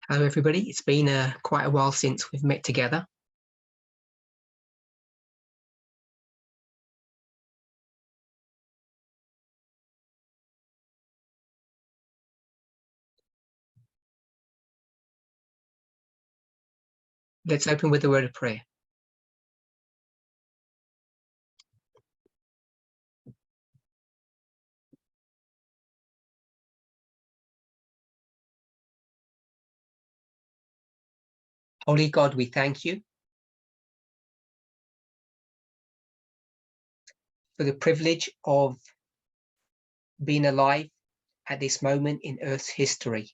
Hello, everybody. It's been quite a while since we've met together. Let's open with a word of prayer. Holy God, we thank you for the privilege of being alive at this moment in Earth's history.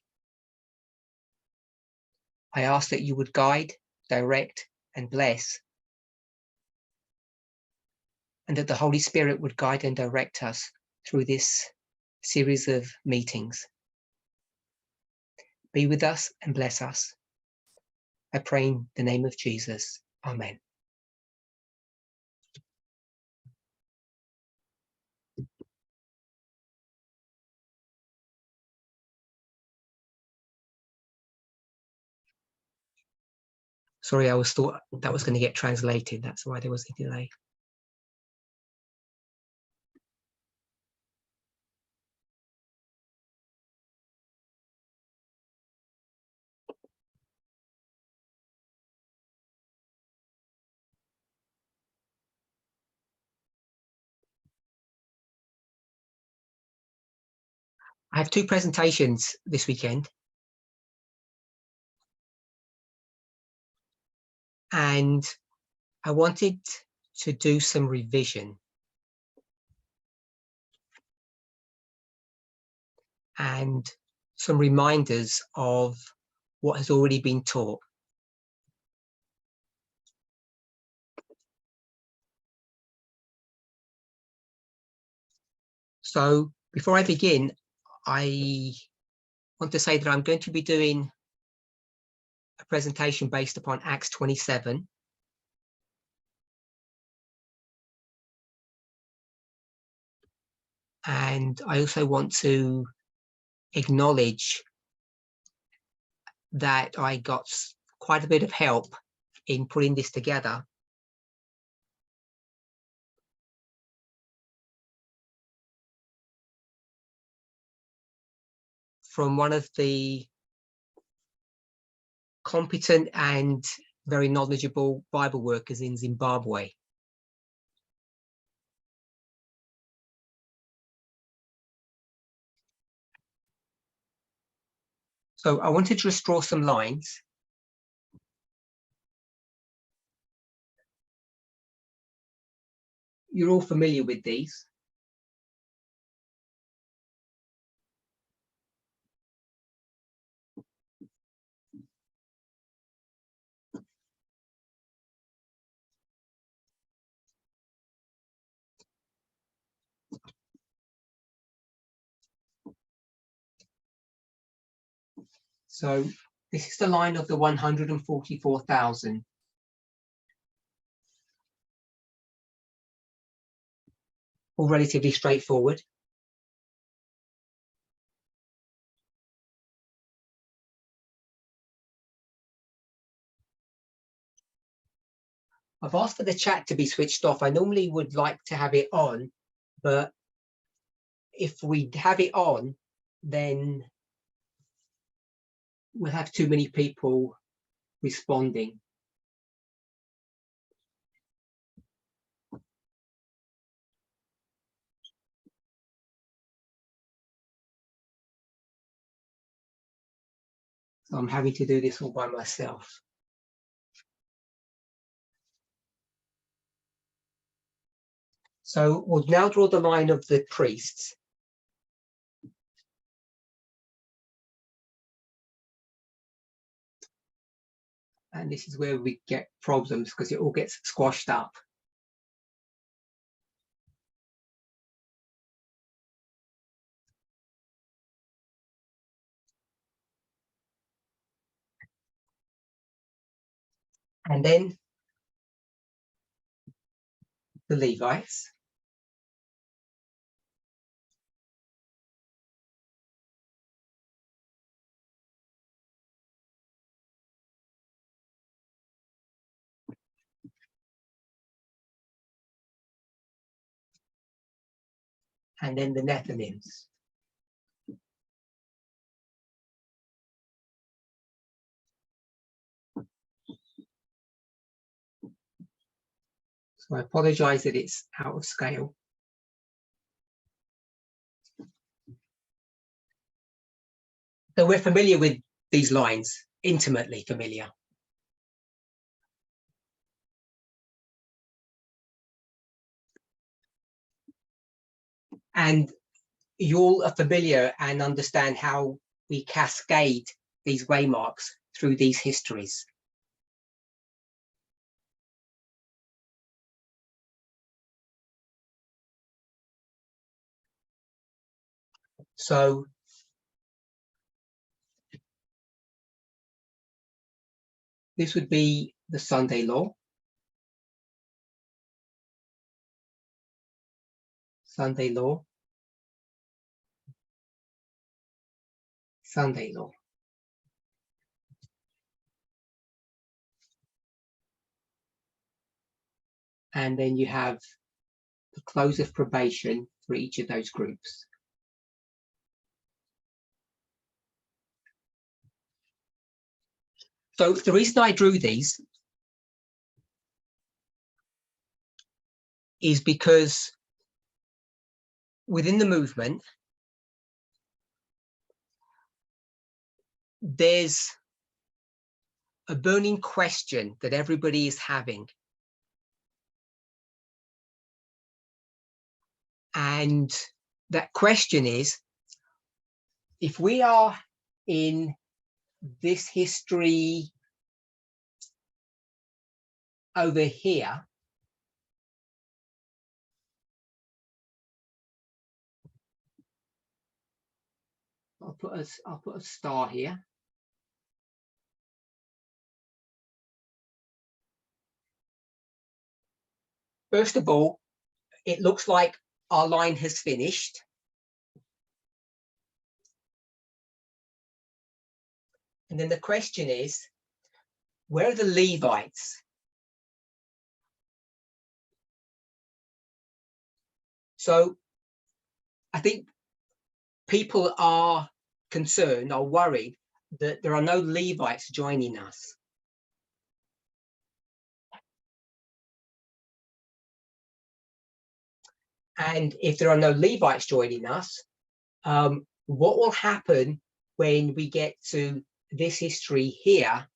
I ask that you would guide, direct, and bless, and that the Holy Spirit would guide and direct us through this series of meetings. Be with us and bless us. I pray in the name of Jesus. Amen. Sorry, I thought that was going to get translated. That's why there was a delay. I have two presentations this weekend. And I wanted to do some revision and some reminders of what has already been taught. So before I begin, I want to say that I'm going to be doing a presentation based upon Acts 27. And I also want to acknowledge that I got quite a bit of help in putting this together. From one of the competent and very knowledgeable Bible workers in Zimbabwe. So I wanted to just draw some lines. You're all familiar with these. So this is the line of the 144,000. All relatively straightforward. I've asked for the chat to be switched off. I normally would like to have it on, but if we have it on, then we'll have too many people responding. So I'm having to do this all by myself. So we'll now draw the line of the priests. And this is where we get problems because it all gets squashed up. And then the Levites. and then the Nethinims. So I apologize that it's out of scale. So we're familiar with these lines, intimately familiar. And you all are familiar and understand how we cascade these waymarks through these histories. So this would be the Sunday law. Sunday law. Sunday law. And then you have the close of probation for each of those groups. So the reason I drew these is because within the movement, there's a burning question that everybody is having. And that question is, if we are in this history over here, I'll put a star here. First of all, it looks like our line has finished. And then the question is, where are the Levites? So I think people are concerned, are worried that there are no Levites joining us. And if there are no Levites joining us, what will happen when we get to this history here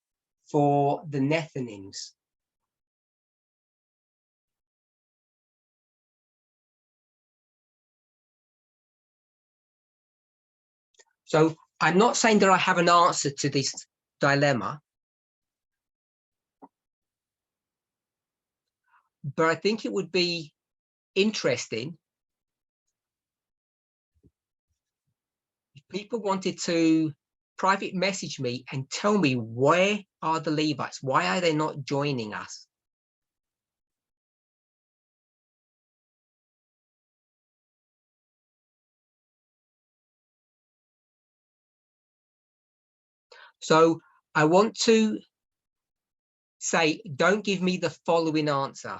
for the Nethinims? So I'm not saying that I have an answer to this dilemma, but I think it would be interesting if people wanted to private message me and tell me, where are the Levites? Why are they not joining us? So I want to say, don't give me the following answer.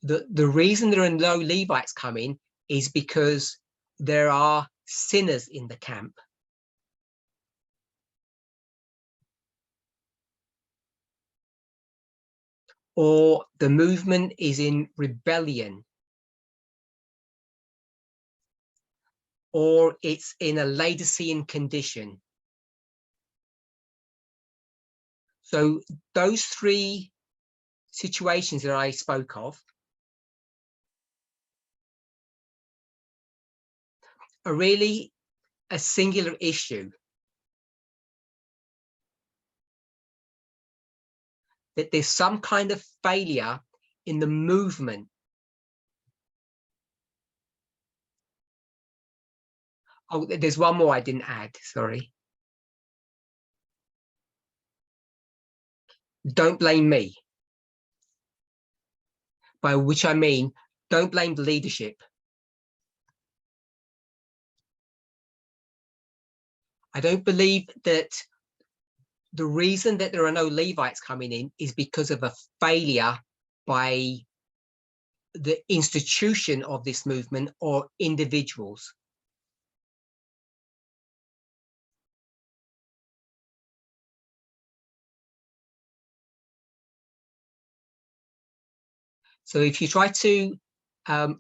The reason there are no Levites coming is because there are sinners in the camp. Or the movement is in rebellion. Or it's in a Laodicean condition. So those three situations that I spoke of are really a singular issue. That there's some kind of failure in the movement. Oh, there's one more I didn't add, sorry. Don't blame me. By which I mean, don't blame the leadership. I don't believe that the reason that there are no Levites coming in is because of a failure by the institution of this movement or individuals? So if you try to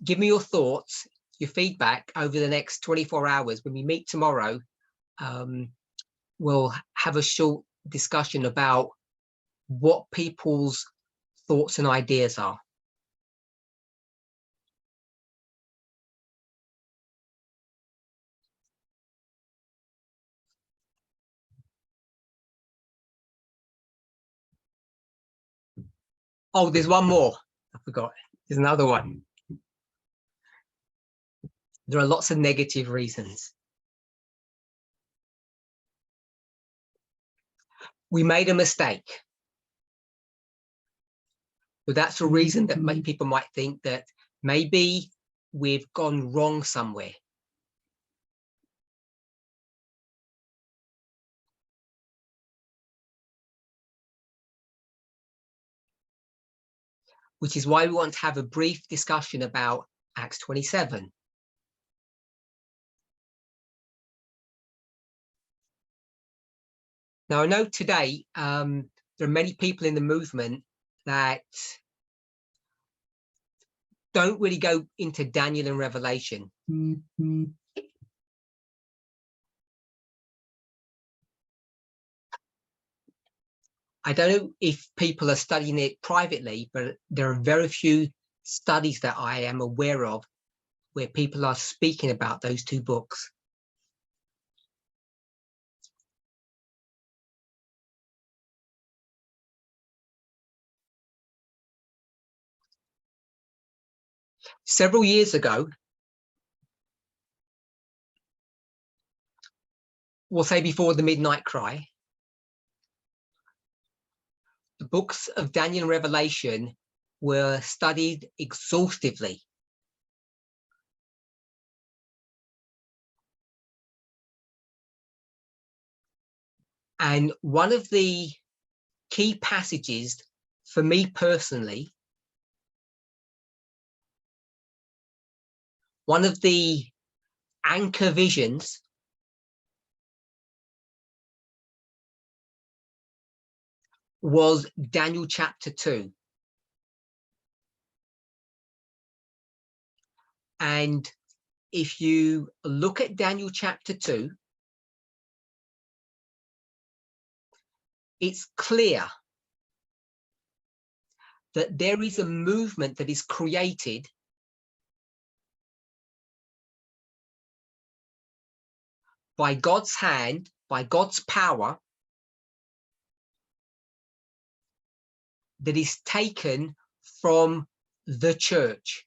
give me your thoughts, your feedback over the next 24 hours, when we meet tomorrow, we'll have a short discussion about what people's thoughts and ideas are. Oh, there's one more. I forgot. There's another one. There are lots of negative reasons. We made a mistake. But that's a reason that many people might think that maybe we've gone wrong somewhere. Which is why we want to have a brief discussion about Acts 27. Now, I know today there are many people in the movement that don't really go into Daniel and Revelation. I don't know if people are studying it privately, but there are very few studies that I am aware of where people are speaking about those two books. Several years ago, we'll say before the midnight cry, the books of Daniel and Revelation were studied exhaustively. And one of the key passages for me personally, one of the anchor visions was Daniel chapter 2. And if you look at Daniel chapter 2, it's clear that there is a movement that is created by God's hand, by God's power, that is taken from the church.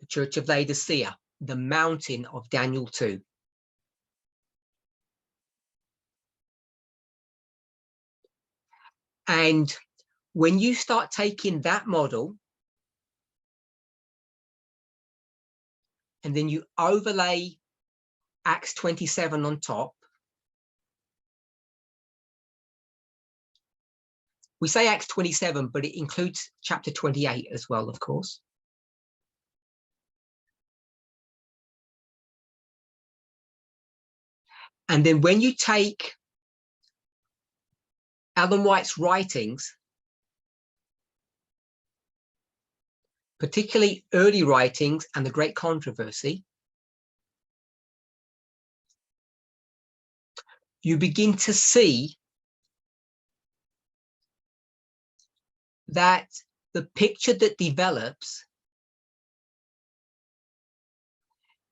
The church of Laodicea, the mountain of Daniel 2. And when you start taking that model and then you overlay Acts 27 on top, we say Acts 27, but it includes chapter 28 as well, of course. And then when you take Ellen White's writings, particularly early writings and the Great Controversy, you begin to see that the picture that develops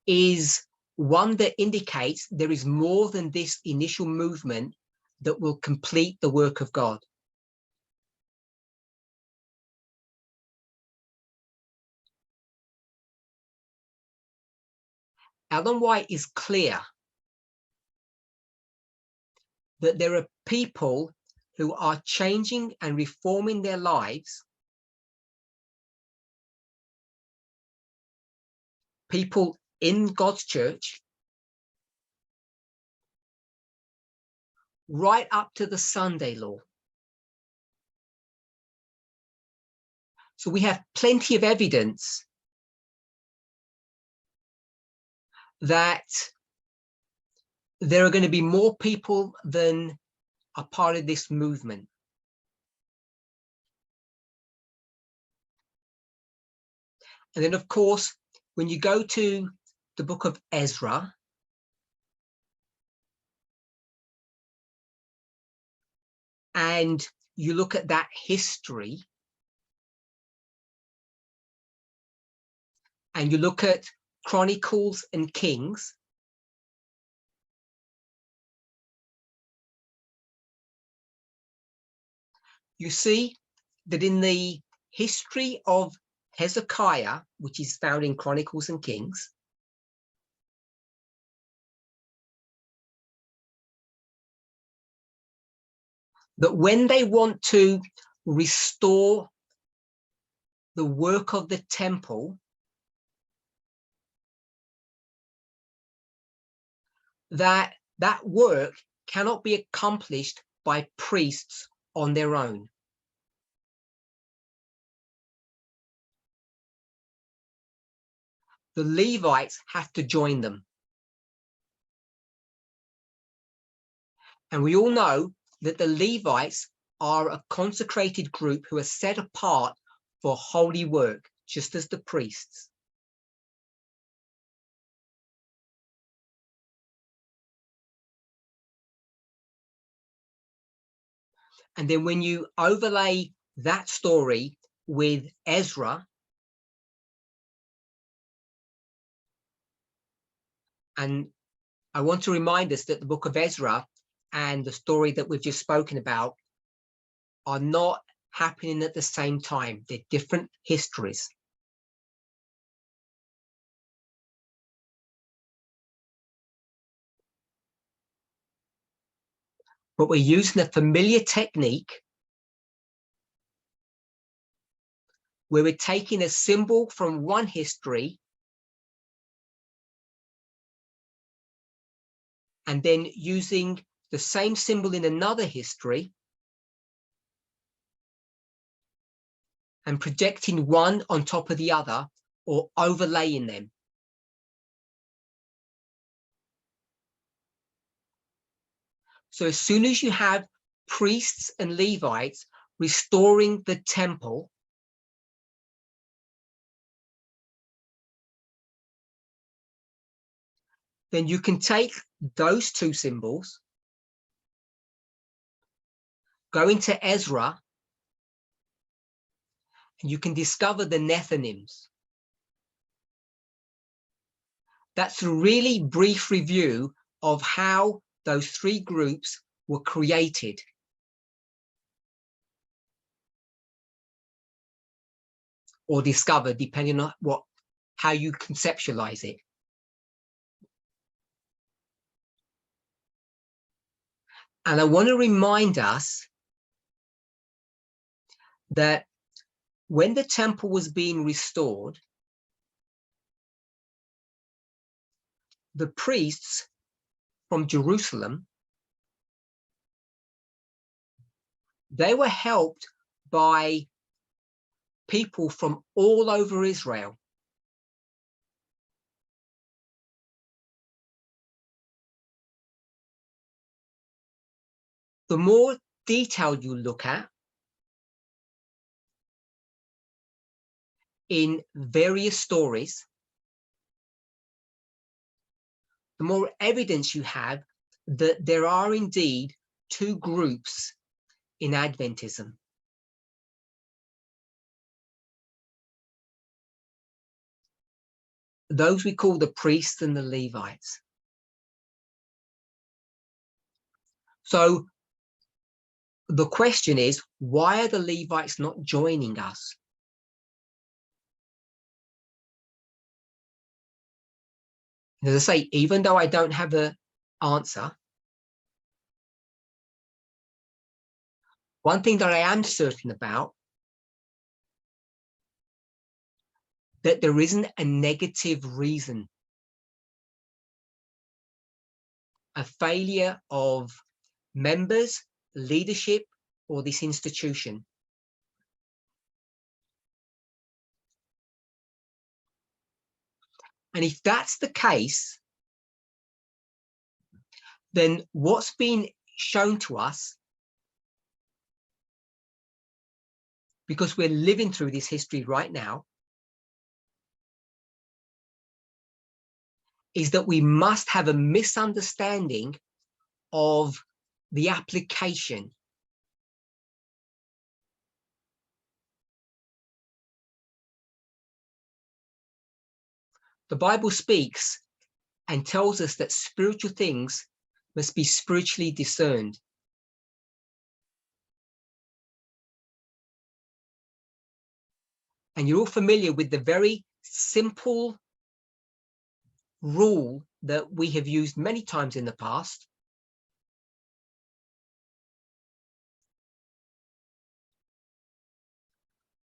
is one that indicates there is more than this initial movement that will complete the work of God. Ellen White is clear that there are people who are changing and reforming their lives, people in God's church, right up to the Sunday law. So we have plenty of evidence that there are going to be more people than are part of this movement. And then, of course, when you go to the book of Ezra, and you look at that history, and you look at Chronicles and Kings, you see that in the history of Hezekiah, which is found in Chronicles and Kings, that when they want to restore the work of the temple, that work cannot be accomplished by priests on their own. The Levites have to join them. And we all know that the Levites are a consecrated group who are set apart for holy work, just as the priests. And then when you overlay that story with Ezra, and I want to remind us that the book of Ezra and the story that we've just spoken about are not happening at the same time. They're different histories. But we're using a familiar technique where we're taking a symbol from one history and then using the same symbol in another history and projecting one on top of the other or overlaying them. So as soon as you have priests and Levites restoring the temple, then you can take those two symbols, go into Ezra, and you can discover the Nethinims. That's a really brief review of how those three groups were created. Or discovered, depending on how you conceptualize it. And I want to remind us that when the temple was being restored, the priests from Jerusalem, they were helped by people from all over Israel. The more detailed you look at in various stories, the more evidence you have that there are indeed two groups in Adventism. Those we call the priests and the Levites. So the question is, why are the Levites not joining us? And as I say, even though I don't have the answer, one thing that I am certain about, that there isn't a negative reason, a failure of members, leadership, or this institution. And if that's the case, then what's been shown to us, because we're living through this history right now, is that we must have a misunderstanding of the application. The Bible speaks and tells us that spiritual things must be spiritually discerned. And you're all familiar with the very simple rule that we have used many times in the past.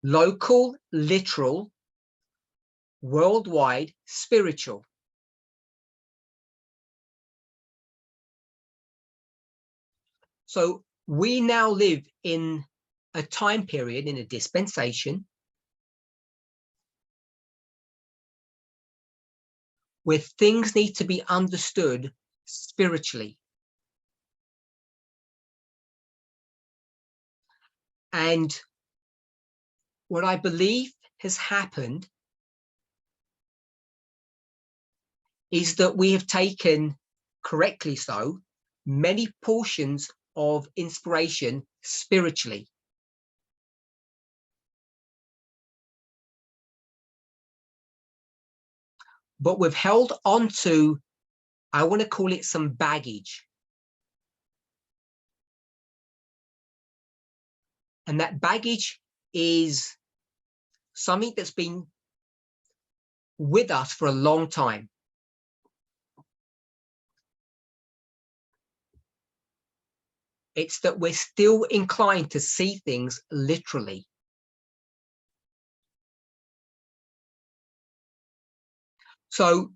Local, literal, worldwide, spiritual. So we now live in a time period, in a dispensation, where things need to be understood spiritually. And what I believe has happened is that we have taken, correctly so, many portions of inspiration spiritually. But we've held on to, I want to call it, some baggage. And that baggage is something that's been with us for a long time. It's that we're still inclined to see things literally. So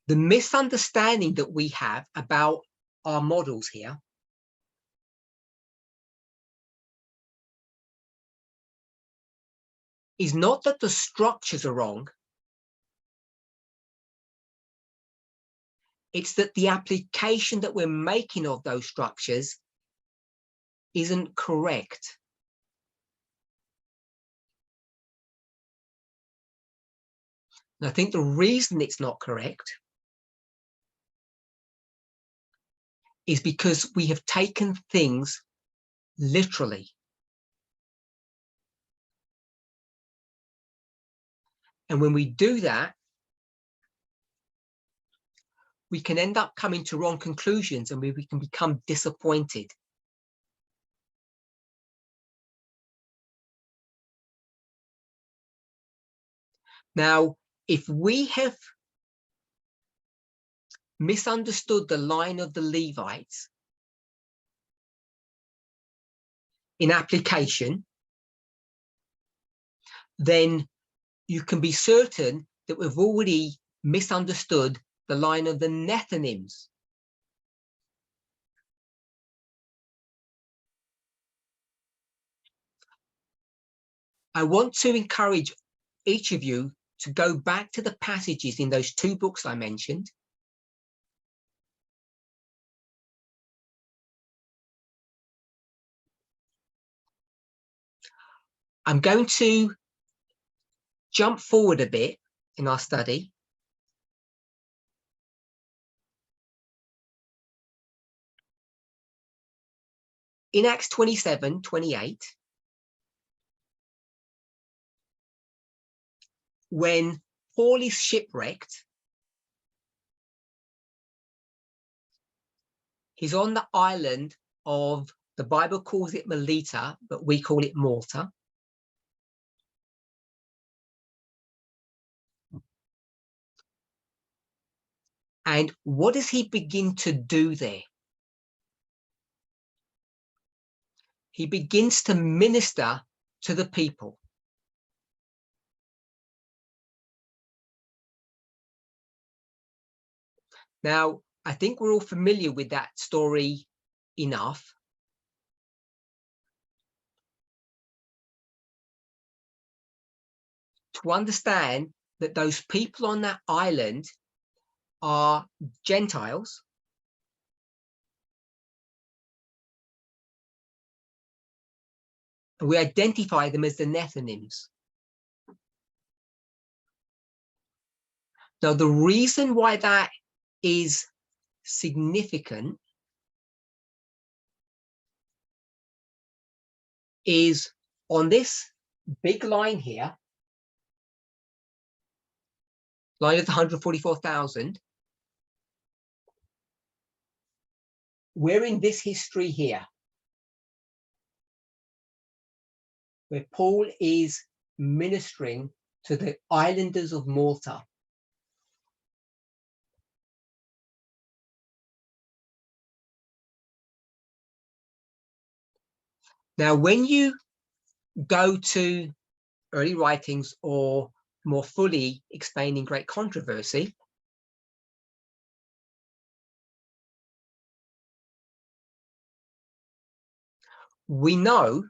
the misunderstanding that we have about our models here is not that the structures are wrong. It's that the application that we're making of those structures isn't correct. And I think the reason it's not correct is because we have taken things literally. And when we do that, we can end up coming to wrong conclusions, and we can become disappointed. Now, if we have misunderstood the line of the Levites in application, then you can be certain that we've already misunderstood the line of the Nethinims. I want to encourage each of you to go back to the passages in those two books I mentioned. I'm going to jump forward a bit in our study. In Acts 27:28, when Paul is shipwrecked, he's on the island of, the Bible calls it Melita, but we call it Malta. And what does he begin to do there? He begins to minister to the people. Now, I think we're all familiar with that story enough. To understand that those people on that island are Gentiles, and we identify them as the Nethinims. Now, the reason why that is significant is on this big line here, line of the 144,000, we're in this history here, where Paul is ministering to the islanders of Malta. Now, when you go to early writings or more fully explaining Great Controversy, we know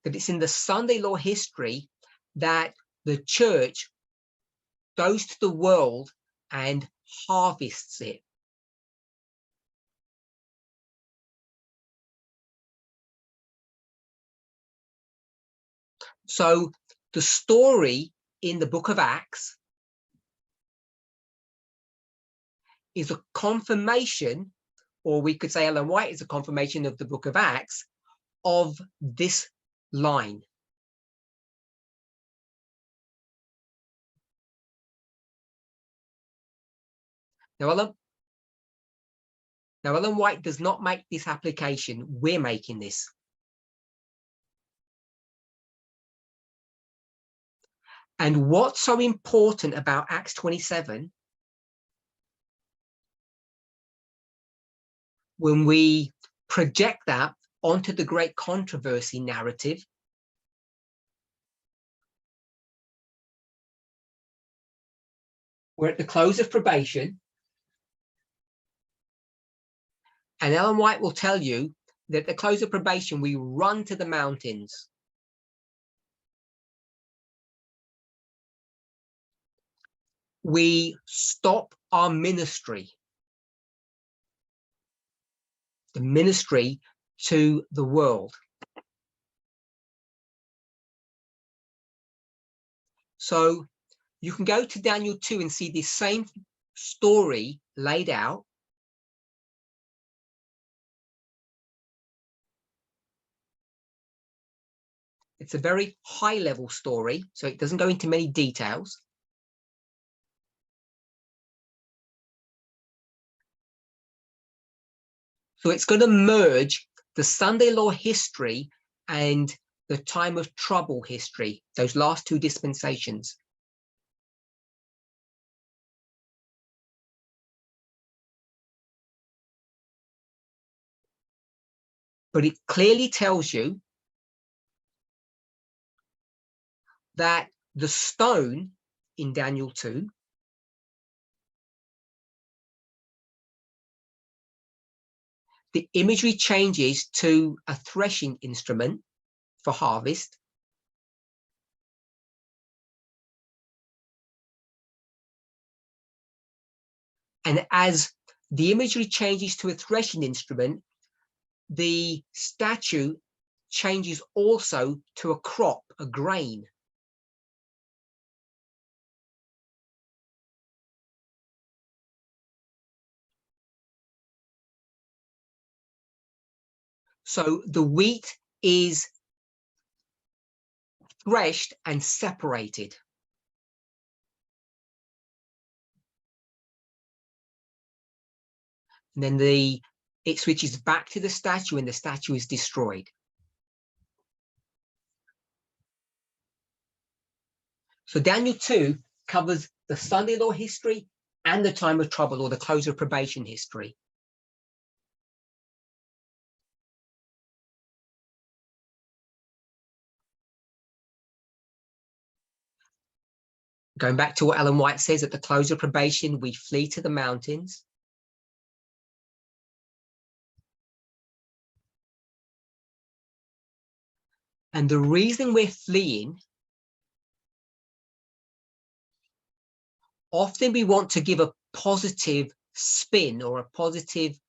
that it's in the Sunday law history that the church goes to the world and harvests it. So the story in the book of Acts is a confirmation, or we could say Ellen White is a confirmation of the book of Acts, of this line. Now, Ellen White does not make this application. We're making this. And what's so important about Acts 27, when we project that onto the Great Controversy narrative, we're at the close of probation, and Ellen White will tell you that at the close of probation, we run to the mountains. We stop our ministry, the ministry to the world. So you can go to Daniel 2 and see this same story laid out. It's a very high level story, so it doesn't go into many details. So it's going to merge the Sunday law history and the time of trouble history, those last two dispensations. But it clearly tells you that the stone in Daniel 2 the imagery changes to a threshing instrument for harvest. And as the imagery changes to a threshing instrument, the statue changes also to a crop, a grain. So the wheat is threshed and separated. And then it switches back to the statue and the statue is destroyed. So Daniel 2 covers the Sunday law history and the time of trouble, or the close of probation history. Going back to what Ellen White says, at the close of probation, we flee to the mountains. And the reason we're fleeing Often we want to give a positive spin or a positive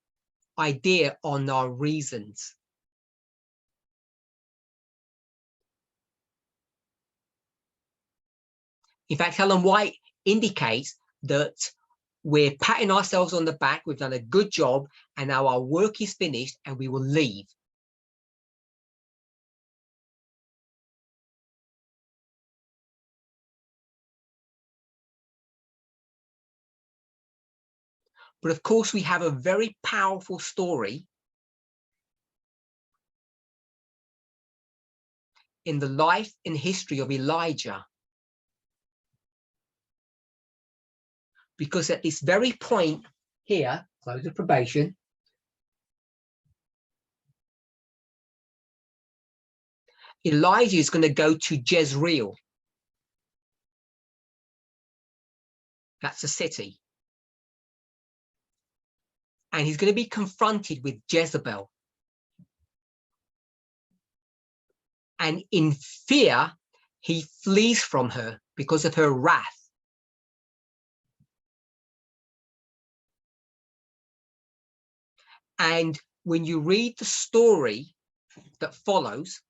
idea on our reasons. In fact, Ellen White indicates that we're patting ourselves on the back, we've done a good job, and now our work is finished and we will leave. But of course, we have a very powerful story in the life and history of Elijah. Because at this very point here, close of probation, Elijah is going to go to Jezreel. That's a city. And he's going to be confronted with Jezebel. And in fear, he flees from her because of her wrath. And when you read the story that follows,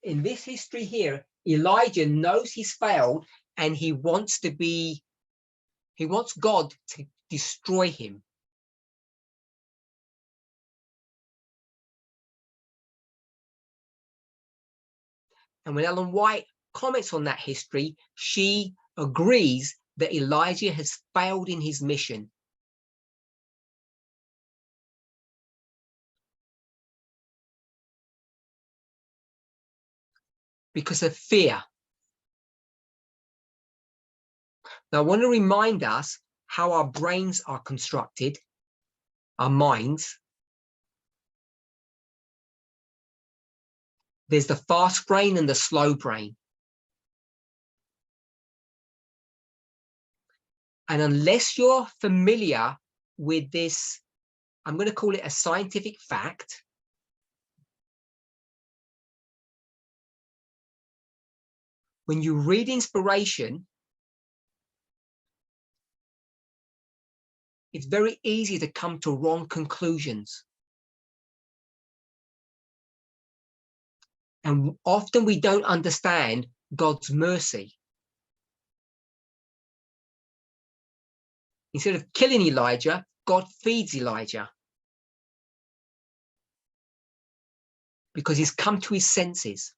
in this history here, Elijah knows he's failed and he wants God to destroy him. And when Ellen White comments on that history, she agrees that Elijah has failed in his mission. Because of fear. Now, I want to remind us how our brains are constructed, our minds. There's the fast brain and the slow brain. And unless you're familiar with this, I'm going to call it a scientific fact. When you read inspiration, it's very easy to come to wrong conclusions. And often we don't understand God's mercy. Instead of killing Elijah, God feeds Elijah. Because he's come to his senses.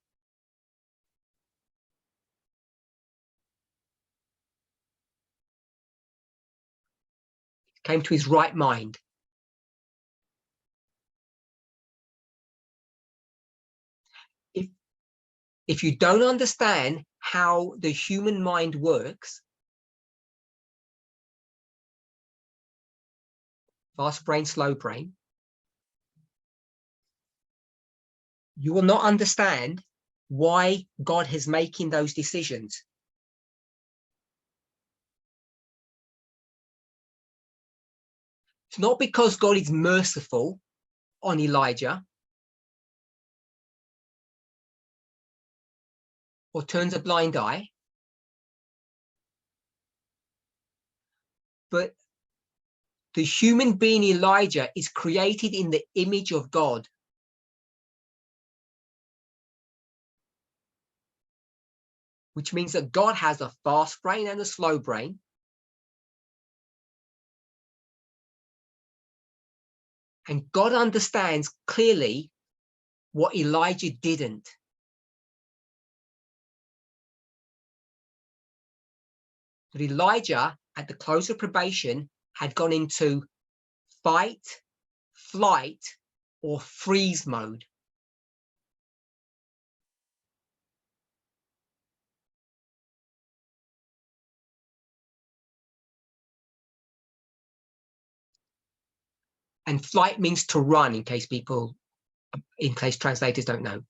Came to his right mind. If you don't understand how the human mind works, fast brain, slow brain, you will not understand why God is making those decisions. It's not because God is merciful on Elijah or turns a blind eye, but the human being Elijah is created in the image of God. Which means that God has a fast brain and a slow brain. And God understands clearly what Elijah didn't. That Elijah, at the close of probation, had gone into fight, flight, or freeze mode. And flight means to run, in case translators don't know.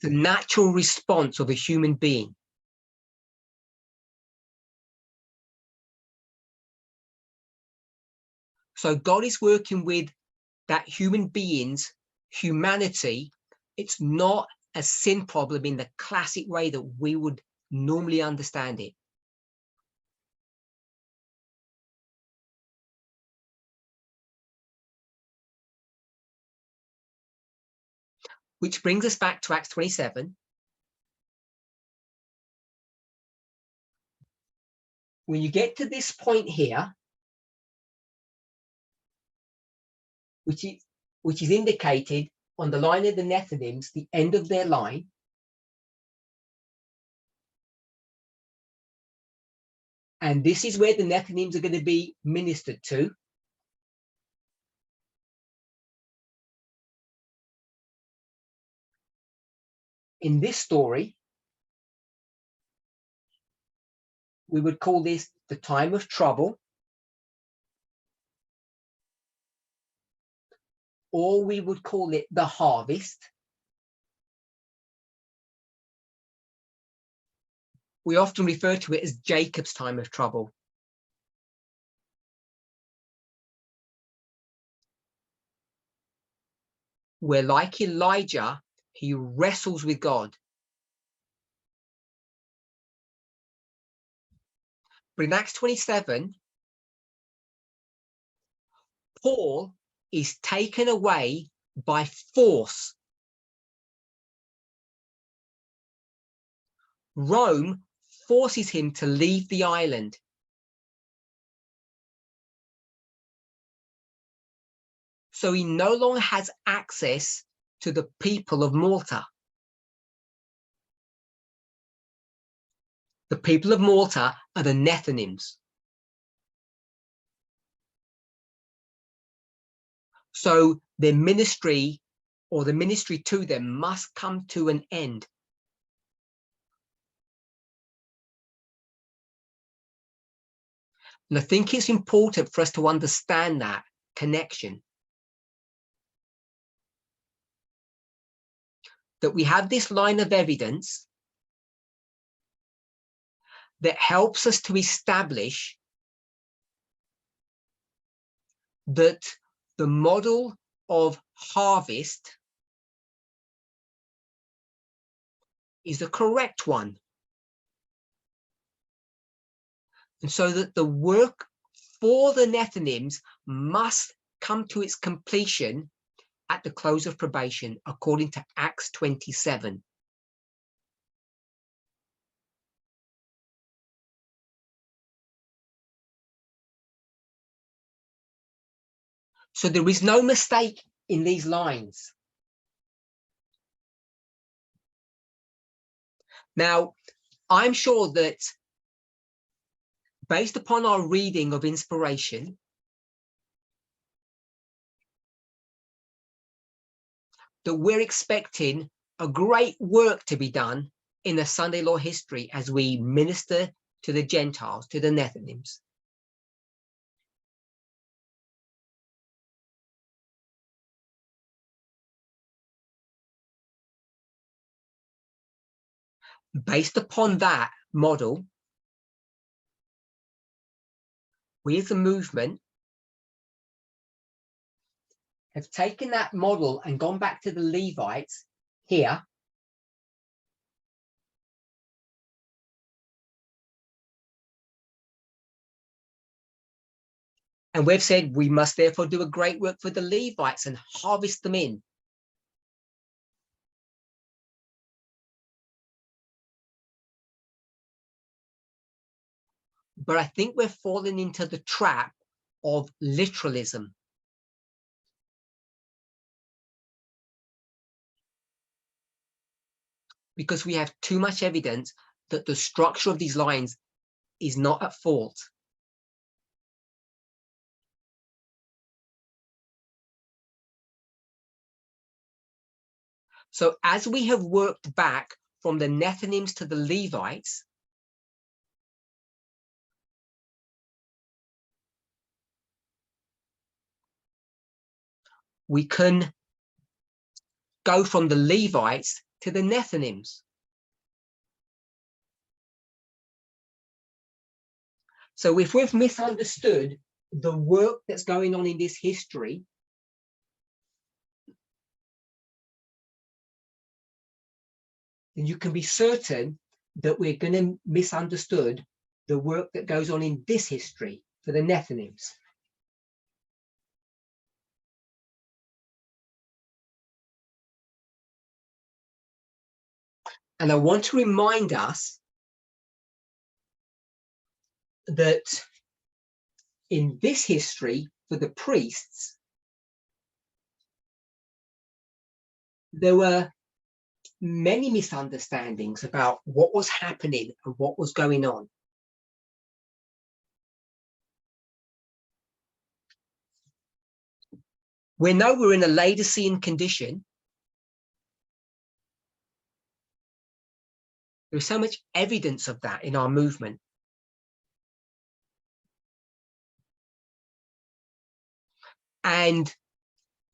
The natural response of a human being. So God is working with that human being's humanity It's not a sin problem in the classic way that we would normally understand it. Which brings us back to Acts 27. When you get to this point here, which is indicated on the line of the Nethinims, the end of their line, and this is where the Nethinims are going to be ministered to. In this story, we would call this the time of trouble, or we would call it the harvest. We often refer to it as Jacob's time of trouble. Where, like Elijah, he wrestles with God. But in Acts 27, Paul is taken away by force. Rome forces him to leave the island. So he no longer has access to the people of Malta. The people of Malta are the Nethinims. So their ministry, or the ministry to them, must come to an end. And I think it's important for us to understand that connection. That we have this line of evidence that helps us to establish that the model of harvest is the correct one. And so that the work for the Nethinims must come to its completion at the close of probation, according to Acts 27. So there is no mistake in these lines. Now, I'm sure that based upon our reading of inspiration, that we're expecting a great work to be done in the Sunday law history as we minister to the Gentiles, to the Nethinims. Based upon that model, we as a movement have taken that model and gone back to the Levites here. And we've said we must therefore do a great work for the Levites and harvest them in. But I think we're falling into the trap of literalism. Because we have too much evidence that the structure of these lines is not at fault. So as we have worked back from the Nethinims to the Levites, we can go from the Levites to the Nethinims. So if we've misunderstood the work that's going on in this history, then you can be certain that we're going to misunderstood the work that goes on in this history for the Nethinims. And I want to remind us that in this history, for the priests, there were many misunderstandings about what was happening and what was going on. We know we're in a Laodicean condition. There's so much evidence of that in our movement. And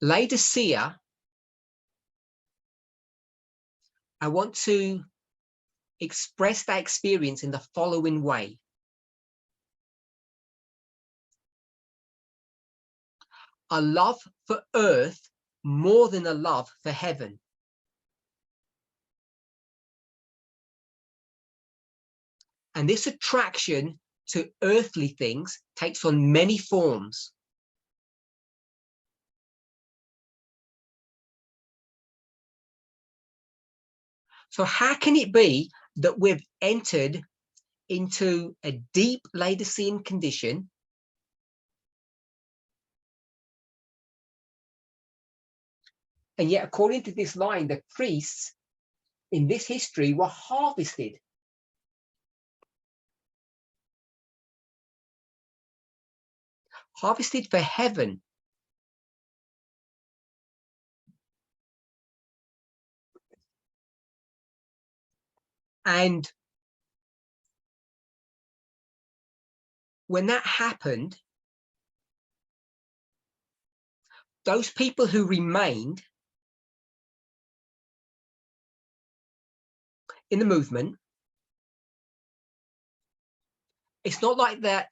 Laodicea, I want to express that experience in the following way. A love for earth more than a love for heaven. And this attraction to earthly things takes on many forms. So how can it be that we've entered into a deep Laodicean condition, and yet according to this line, the priests in this history were harvested? Harvested for heaven. And when that happened, those people who remained in the movement, it's not like that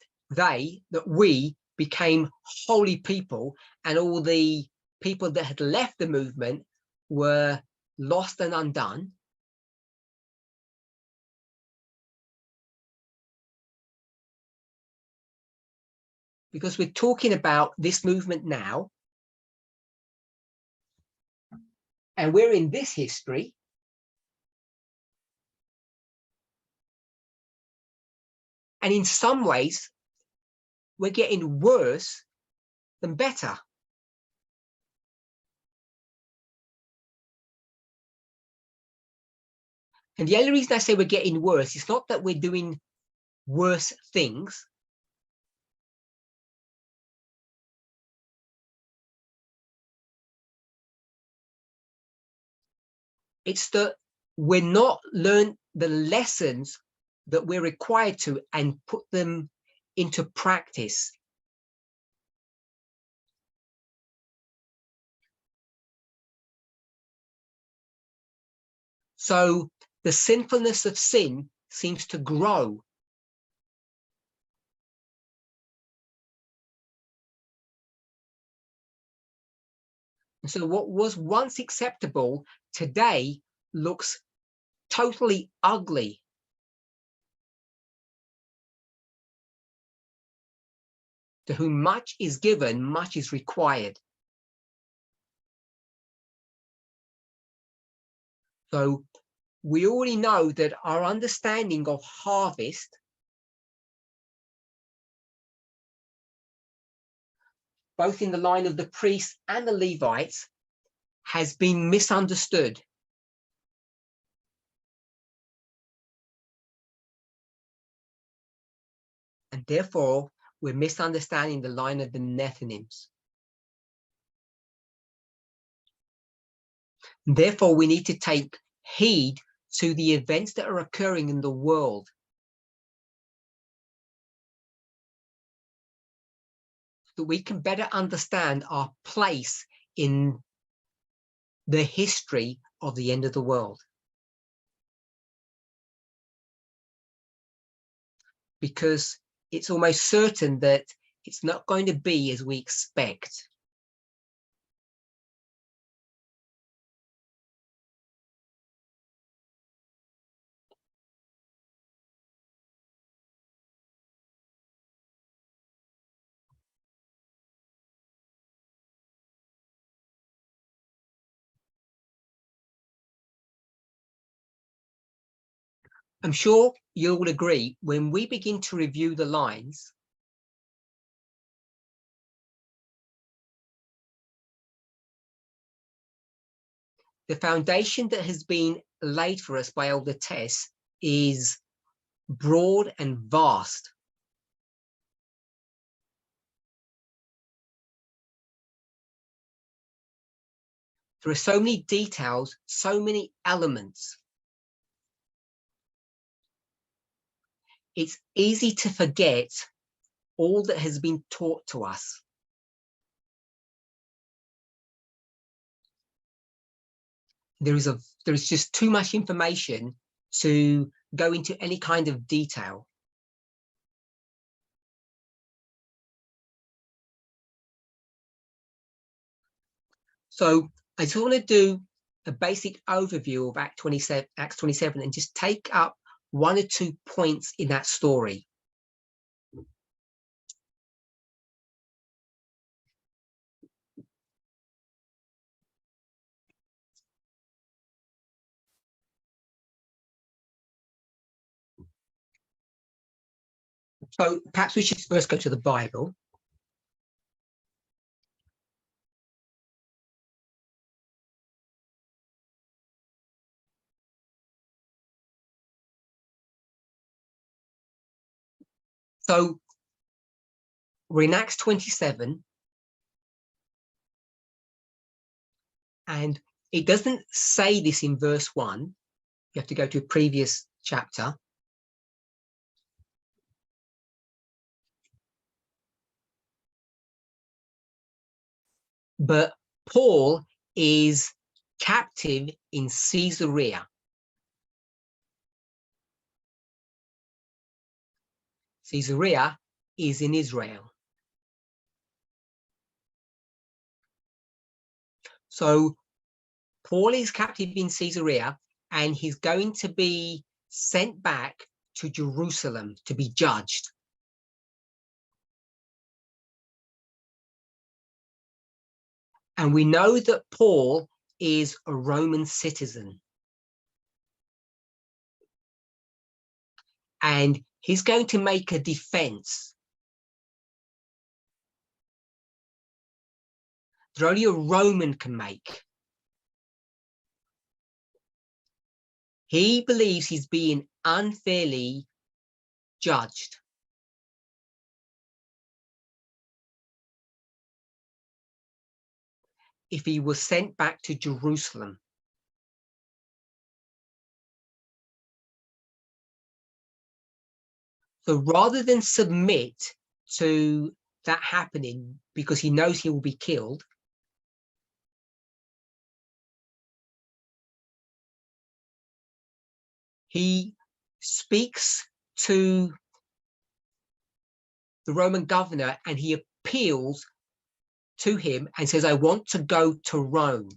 we became holy people and all the people that had left the movement were lost and undone. Because we're talking about this movement now, and we're in this history, and in some ways we're getting worse than better. And the only reason I say we're getting worse is not that we're doing worse things. It's that we're not learning the lessons that we're required to and put them into practice. So the sinfulness of sin seems to grow. And so what was once acceptable today looks totally ugly. To whom much is given, much is required. So we already know that our understanding of harvest, both in the line of the priests and the Levites, has been misunderstood. And therefore, we're misunderstanding the line of the Nethinims. Therefore, we need to take heed to the events that are occurring in the world. So that we can better understand our place in the history of the end of the world. Because it's almost certain that it's not going to be as we expect. I'm sure you'll agree, when we begin to review the lines, the foundation that has been laid for us by Elder Tess is broad and vast. There are so many details, so many elements. It's easy to forget all that has been taught to us. There is just too much information to go into any kind of detail. So I just want to do a basic overview of Acts 27 and just take up one or two points in that story. So perhaps we should first go to the Bible. So we're in Acts 27, and it doesn't say this in verse 1. You have to go to a previous chapter. But Paul is captive in Caesarea. Caesarea is in Israel. So Paul is captive in Caesarea, and he's going to be sent back to Jerusalem to be judged. And we know that Paul is a Roman citizen. And he's going to make a defense that only a Roman can make. He believes he's being unfairly judged. If he was sent back to Jerusalem. So rather than submit to that happening because he knows he will be killed, he speaks to the Roman governor and he appeals to him and says, I want to go to Rome.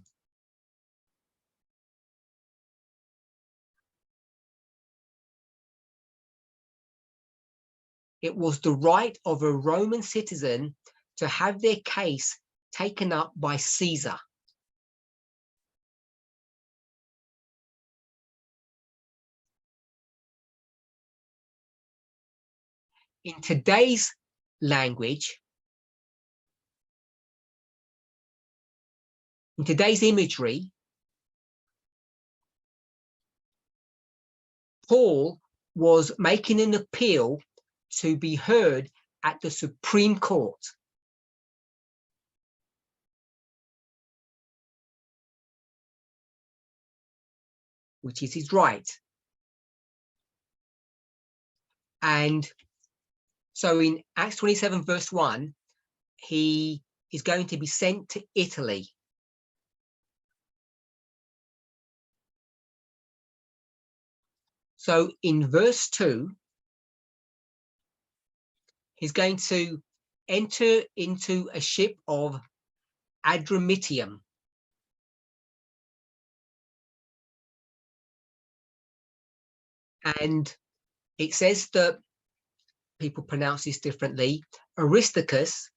It was the right of a Roman citizen to have their case taken up by Caesar. In today's language, in today's imagery, Paul was making an appeal to be heard at the Supreme Court. Which is his right. And so in Acts 27, verse 1, he is going to be sent to Italy. So in verse 2, he's going to enter into a ship of Adramyttium. And it says that people pronounce this differently. Aristarchus,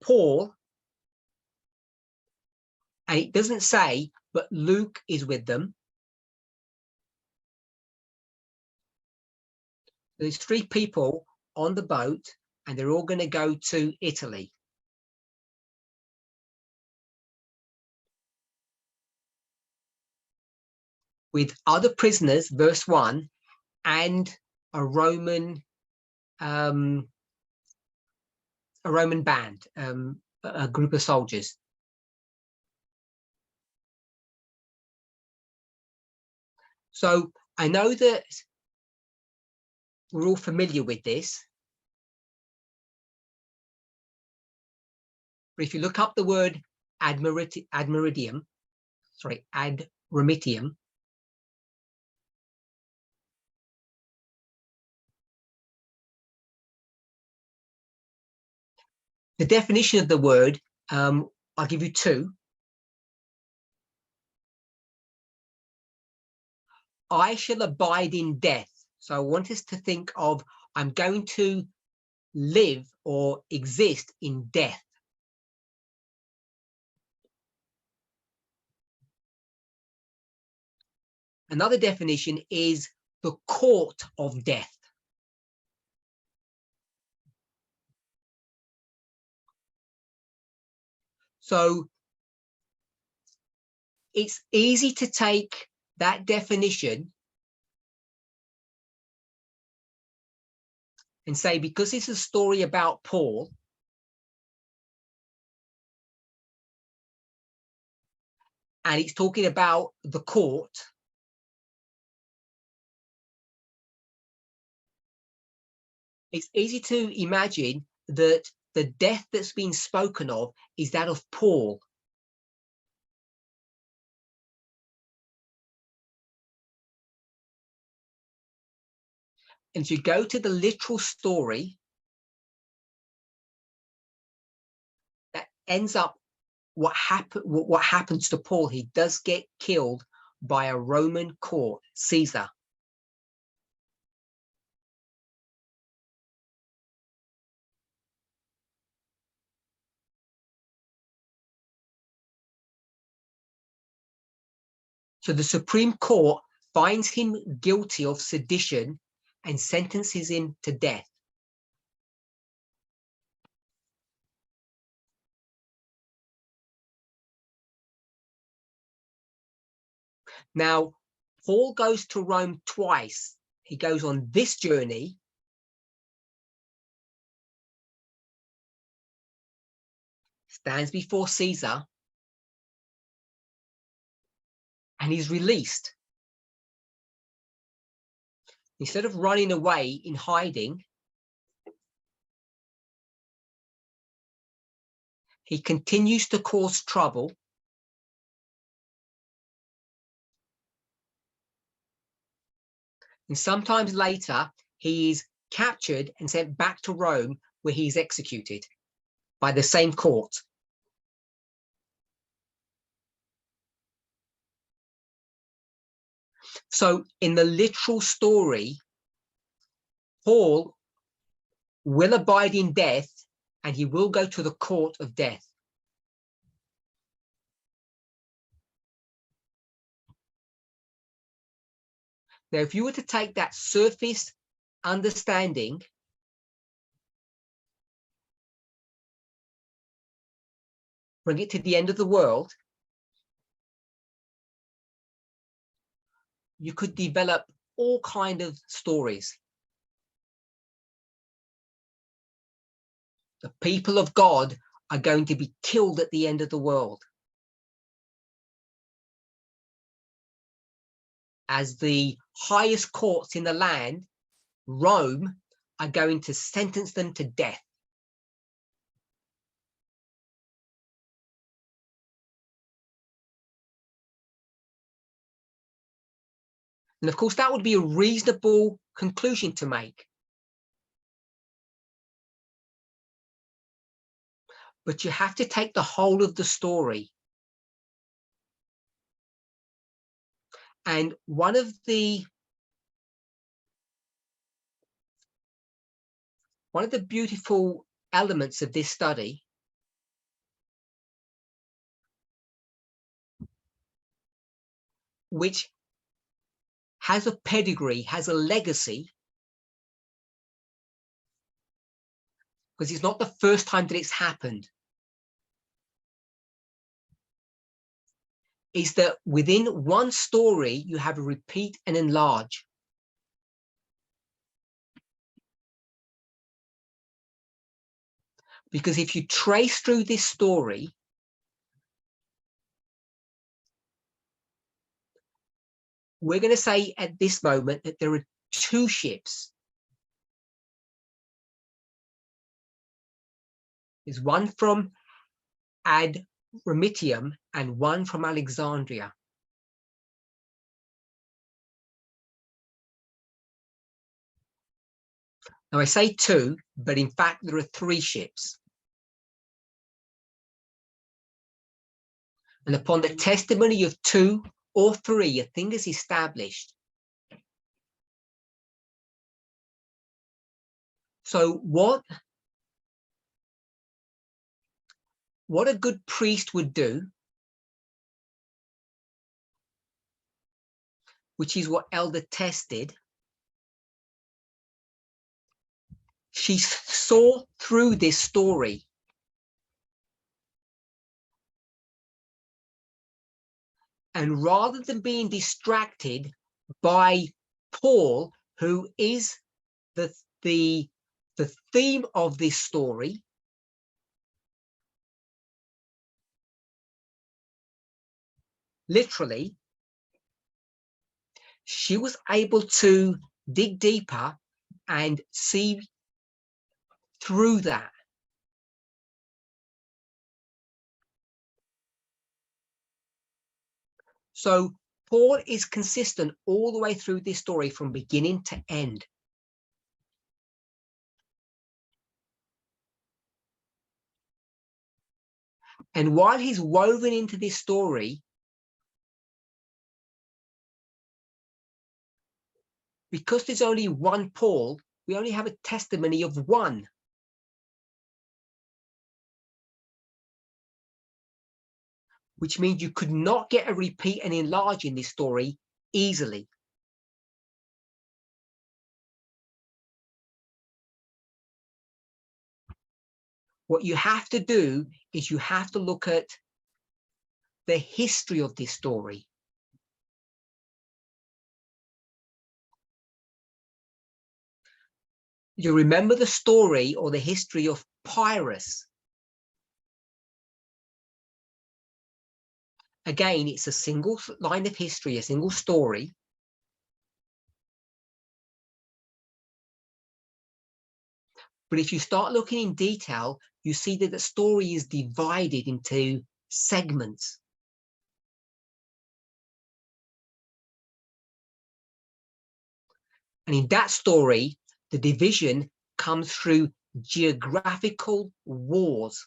Paul, and it doesn't say, but Luke is with them. There's 3 people on the boat, and they're all going to go to Italy. With other prisoners, verse 1, and a Roman band, a group of soldiers. So I know that we're all familiar with this, but if you look up the word admiritium, the definition of the word, I'll give you 2. I shall abide in death. So I want us to think of, I'm going to live or exist in death. Another definition is the court of death. So it's easy to take that definition and say, because it's a story about Paul, and it's talking about the court, it's easy to imagine that the death that's been spoken of is that of Paul. And if you go to the literal story, that ends up what happens to Paul. He does get killed by a Roman court, Caesar. So the Supreme Court finds him guilty of sedition and sentences him to death. Now, Paul goes to Rome twice. He goes on this journey, stands before Caesar, and he's released. Instead of running away in hiding, he continues to cause trouble. And sometimes later, he is captured and sent back to Rome, where he's executed by the same court. So in the literal story, Paul will abide in death, and he will go to the court of death. Now, if you were to take that surface understanding bring it to the end of the world, you could develop all kinds of stories. The people of God are going to be killed at the end of the world, as the highest courts in the land, Rome, are going to sentence them to death. And of course, that would be a reasonable conclusion to make. But you have to take the whole of the story. And one of the beautiful elements of this study which has a pedigree, has a legacy, because it's not the first time that it's happened, is that within one story, you have a repeat and enlarge. Because if you trace through this story, we're going to say at this moment that there are two ships. There's one from Adramyttium and one from Alexandria. Now I say two, but in fact there are three ships. And upon the testimony of two or three, a thing is established. So what a good priest would do, which is what Elder Tess did, she saw through this story. And rather than being distracted by Paul, who is the theme of this story, literally, she was able to dig deeper and see through that. So Paul is consistent all the way through this story from beginning to end. And while he's woven into this story, because there's only one Paul, we only have a testimony of one. Which means you could not get a repeat and enlarge in this story easily. What you have to do is you have to look at the history of this story. You remember the story or the history of Pyrrhus. Again, it's a single line of history, a single story. But if you start looking in detail, you see that the story is divided into segments. And in that story, the division comes through geographical wars.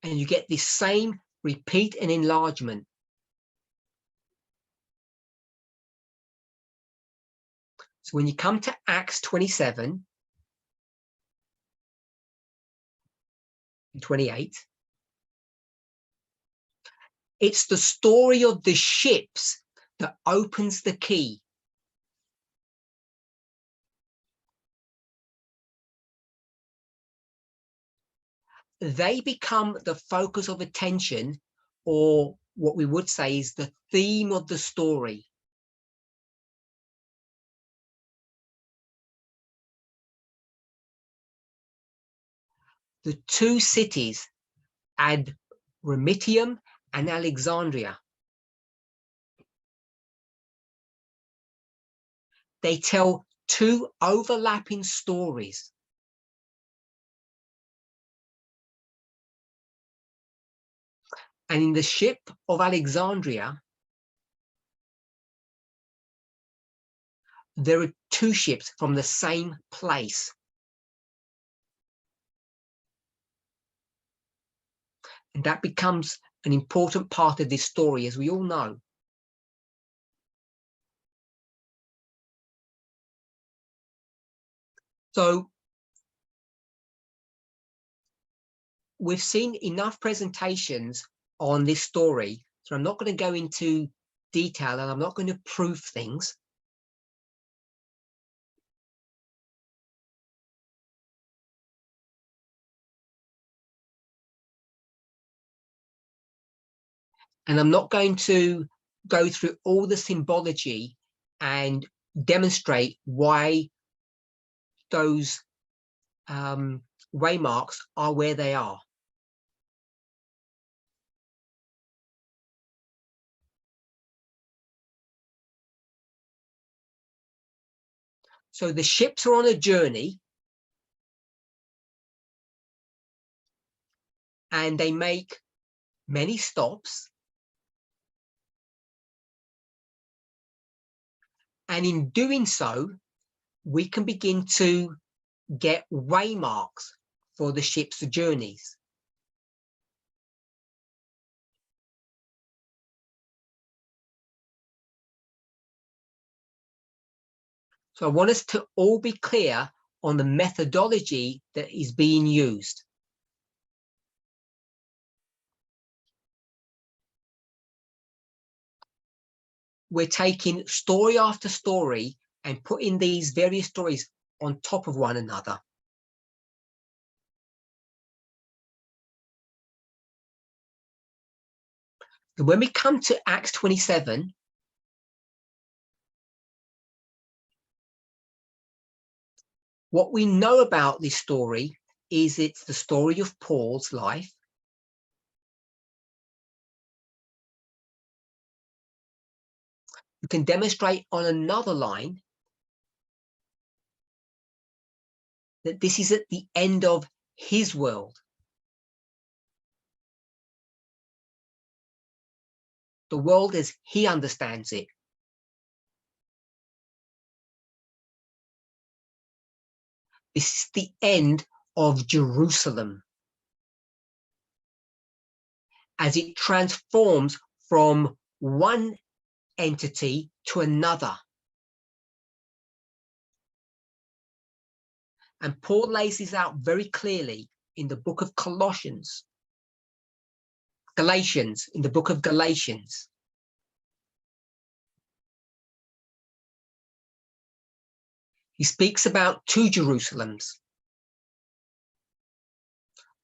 And you get this same repeat and enlargement. So when you come to Acts 27 and 28, it's the story of the ships that opens the key. They become the focus of attention, or what we would say is the theme of the story. The two cities, Adramyttium and Alexandria, they tell two overlapping stories. And in the ship of Alexandria, there are two ships from the same place. And that becomes an important part of this story, as we all know. So we've seen enough presentations on this story, so I'm not going to go into detail and I'm not going to prove things. And I'm not going to go through all the symbology and demonstrate why those waymarks are where they are. So the ships are on a journey and they make many stops. And in doing so, we can begin to get waymarks for the ship's journeys. So I want us to all be clear on the methodology that is being used. We're taking story after story and putting these various stories on top of one another. And when we come to Acts 27, what we know about this story is it's the story of Paul's life. You can demonstrate on another line that this is at the end of his world. The world as he understands it. This is the end of Jerusalem as it transforms from one entity to another. And Paul lays this out very clearly in the book of Galatians, in the book of Galatians. He speaks about two Jerusalems,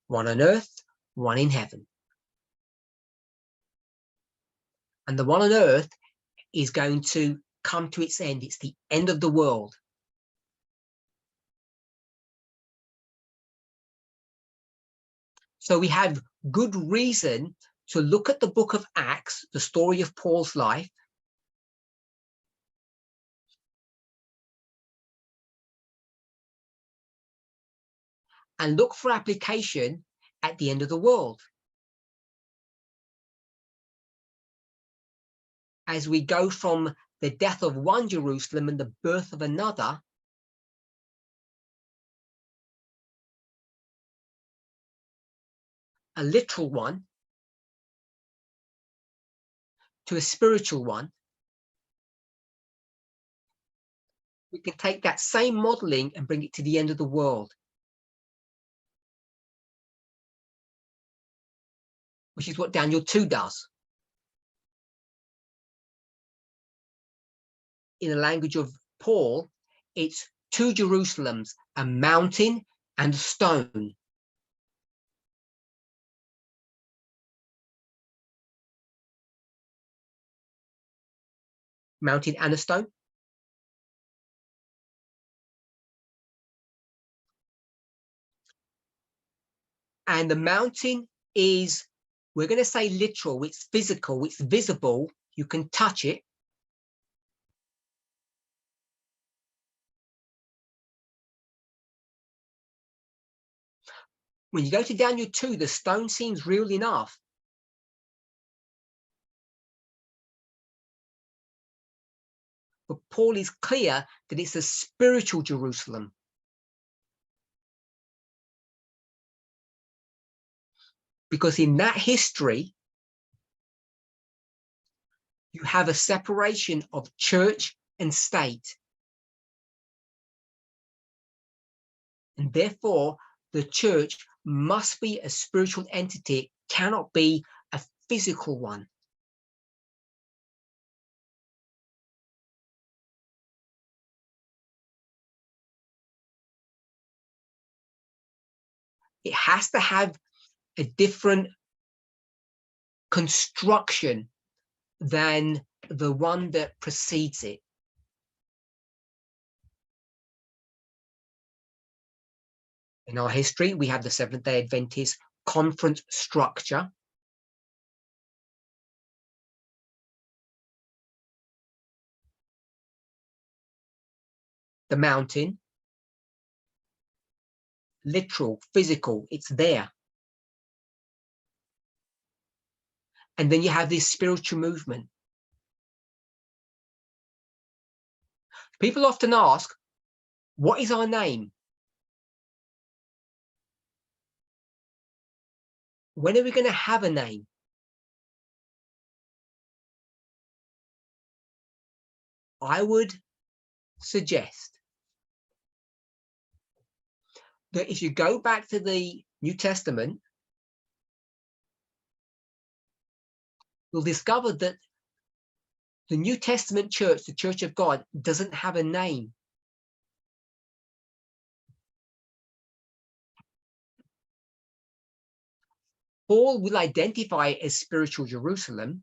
one on earth, one in heaven. And the one on earth is going to come to its end. It's the end of the world. So we have good reason to look at the book of Acts, the story of Paul's life, and look for application at the end of the world. As we go from the death of one Jerusalem and the birth of another, a literal one, to a spiritual one, we can take that same modeling and bring it to the end of the world, which is what Daniel 2 does. In the language of Paul, it's two Jerusalems, a mountain and a stone. Mountain and a stone. And the mountain is, we're going to say literal, it's physical, it's visible, you can touch it. When you go to Daniel 2, the stone seems real enough. But Paul is clear that it's a spiritual Jerusalem. Because in that history, you have a separation of church and state. And therefore, the church must be a spiritual entity. It cannot be a physical one. It has to have a different construction than the one that precedes it. In our history, we have the Seventh-day Adventist conference structure. The mountain, literal, physical, it's there. And then you have this spiritual movement. People often ask, what is our name? When are we going to have a name? I would suggest that if you go back to the New Testament, you'll discover that the New Testament church, the Church of God, doesn't have a name. Paul will identify it as spiritual Jerusalem,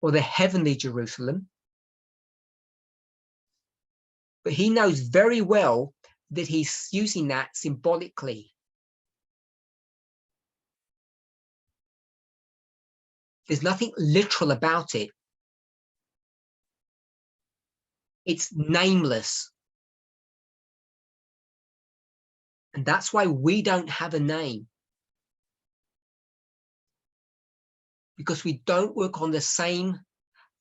or the heavenly Jerusalem, but he knows very well that he's using that symbolically. There's nothing literal about it. It's nameless. And that's why we don't have a name. Because we don't work on the same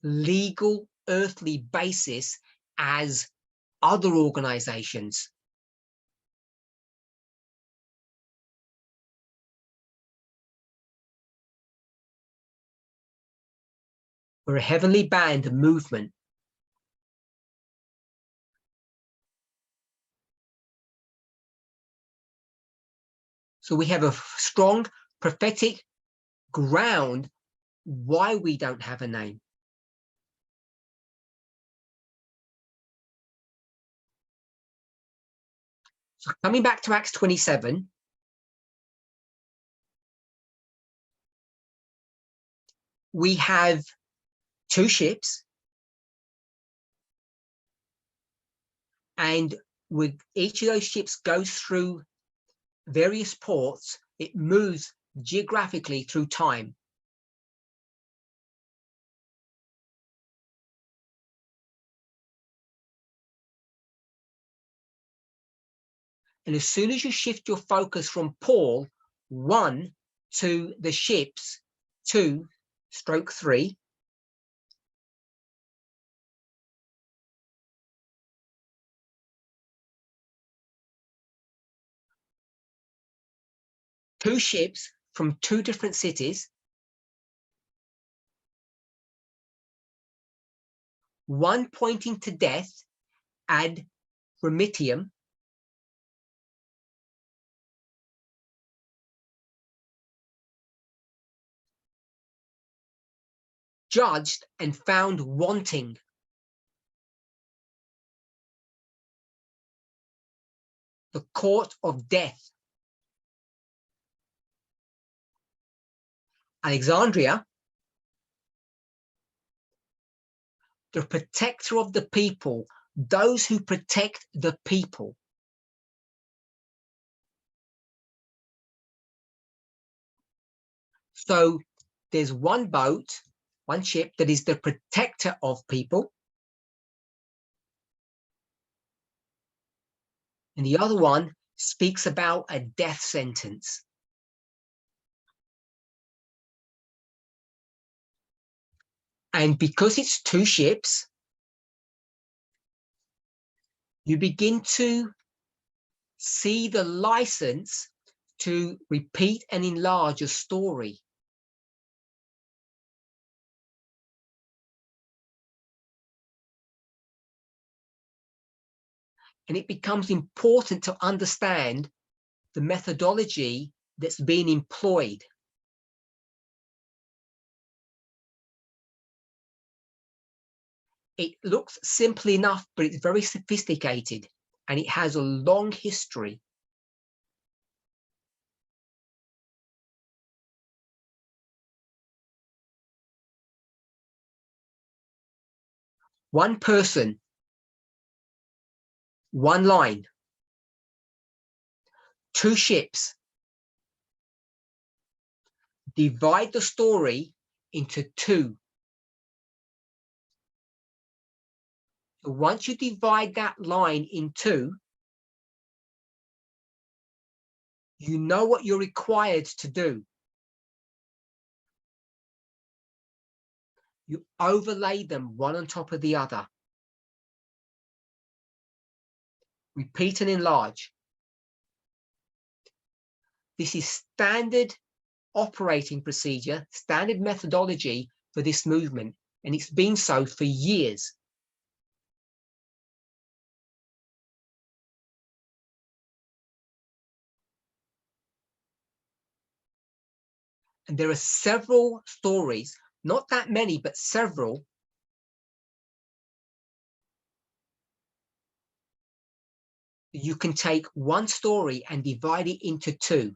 legal, earthly basis as other organizations. We're a heavenly band movement. So we have a strong prophetic ground why we don't have a name. So coming back to Acts 27, we have two ships, and with each of those ships goes through various ports, it moves geographically through time. And as soon as you shift your focus from Paul 1 to the ships 2/3, two ships from two different cities, one pointing to death, ad remitium, judged and found wanting. The court of death. Alexandria, the protector of the people, those who protect the people. So there's one boat, one ship that is the protector of people, and the other one speaks about a death sentence. And because it's two ships, you begin to see the license to repeat and enlarge a story. And it becomes important to understand the methodology that's being employed. It looks simple enough, but it's very sophisticated, and it has a long history. One person, one line, two ships. Divide the story into two. So once you divide that line in two, you know what you're required to do. You overlay them one on top of the other. Repeat and enlarge. This is standard operating procedure, standard methodology for this movement, and it's been so for years. And there are several stories, not that many, but several, you can take one story and divide it into two.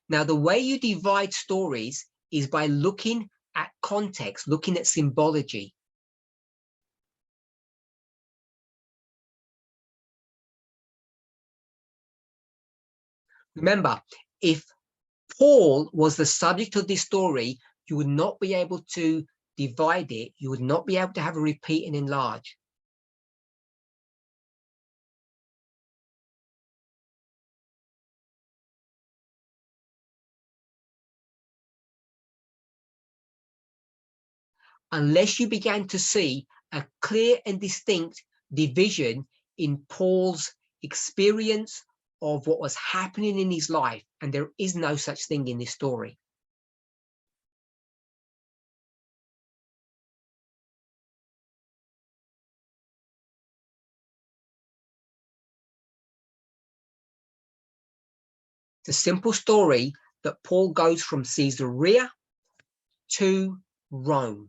Now, the way you divide stories is by looking at context, looking at symbology. Remember, if Paul was the subject of this story, you would not be able to divide it. You would not be able to have a repeat and enlarge. Unless you began to see a clear and distinct division in Paul's experience of what was happening in his life. And there is no such thing in this story. It's a simple story that Paul goes from Caesarea to Rome.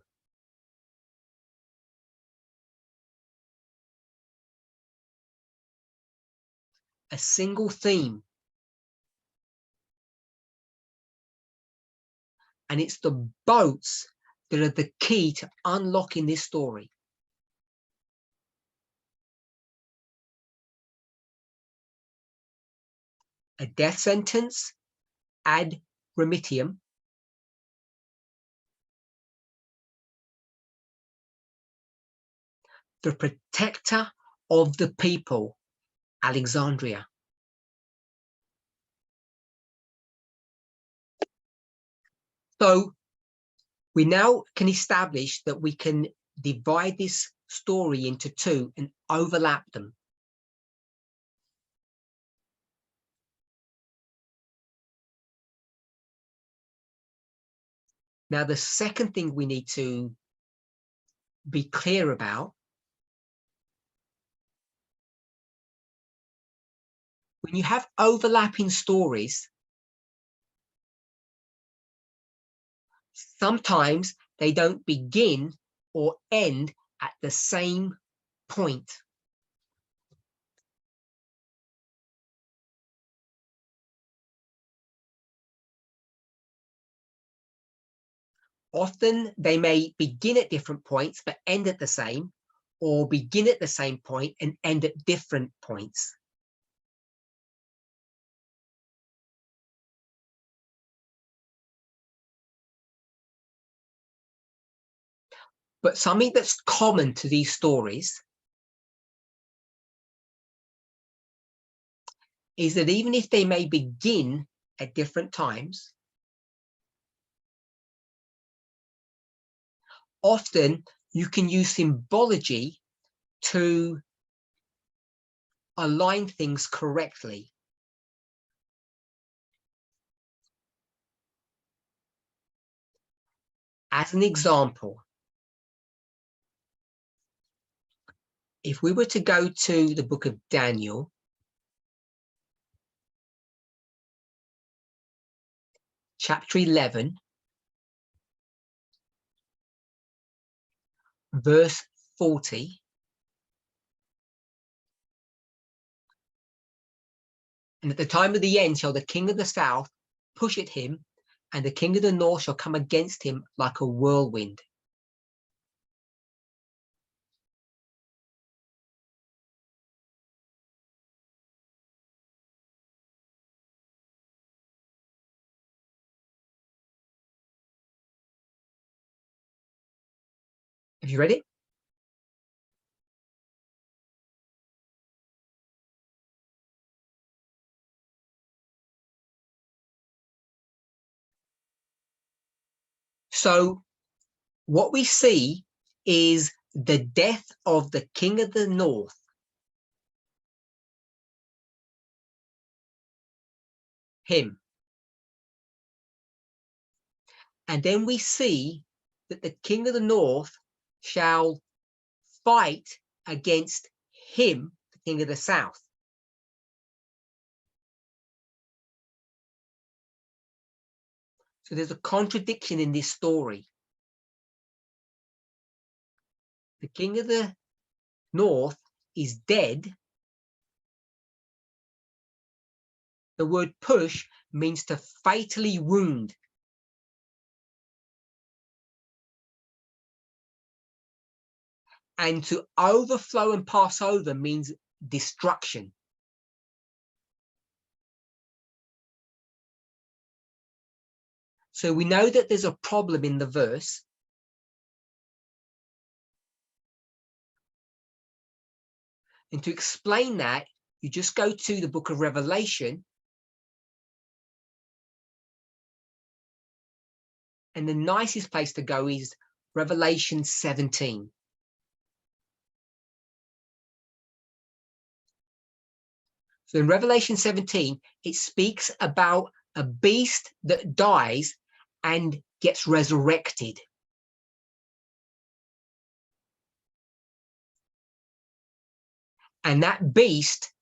A single theme. And it's the boats that are the key to unlocking this story. A death sentence, ad remitium. The protector of the people, Alexandria. So we now can establish that we can divide this story into two and overlap them. Now, the second thing we need to be clear about, when you have overlapping stories, sometimes they don't begin or end at the same point. Often they may begin at different points but end at the same, or begin at the same point and end at different points. But something that's common to these stories is that even if they may begin at different times, often you can use symbology to align things correctly. As an example, if we were to go to the book of Daniel, chapter 11, verse 40, and at the time of the end shall the king of the south push at him, and the king of the north shall come against him like a whirlwind. Have you read it? So what we see is the death of the king of the north. Him. And then we see that the king of the north shall fight against him, the king of the south. So there's a contradiction in this story. The king of the north is dead. The word push means to fatally wound. And to overflow and pass over means destruction. So we know that there's a problem in the verse. And to explain that, you just go to the book of Revelation. And the nicest place to go is Revelation 17. So in Revelation 17, it speaks about a beast that dies and gets resurrected. And that beast,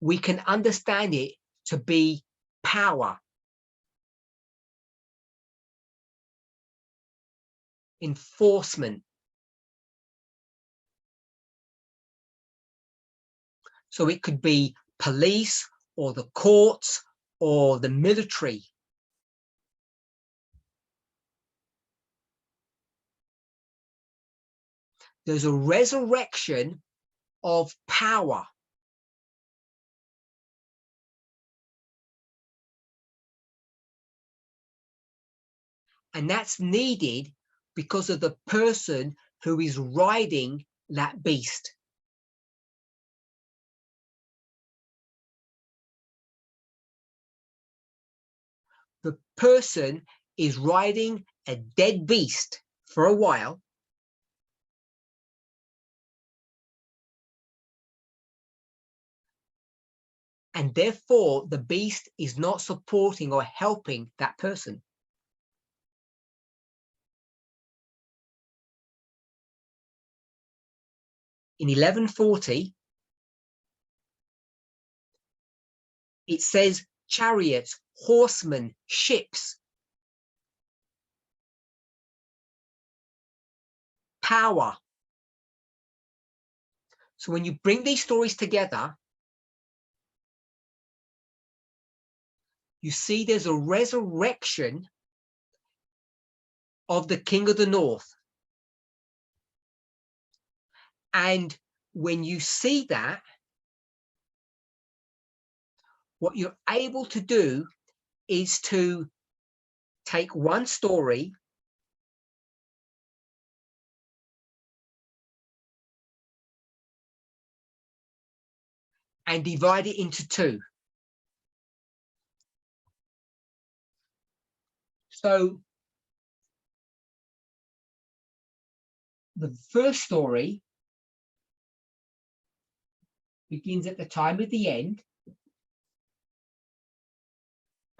we can understand it to be power, enforcement. So it could be police or the courts or the military. There's a resurrection of power. And that's needed because of the person who is riding that beast. The person is riding a dead beast for a while. And therefore, the beast is not supporting or helping that person. In 1140, it says chariots, horsemen, ships, power. So when you bring these stories together, you see there's a resurrection of the king of the north. And when you see that, what you're able to do is to take one story and divide it into two. So the first story begins at the time of the end,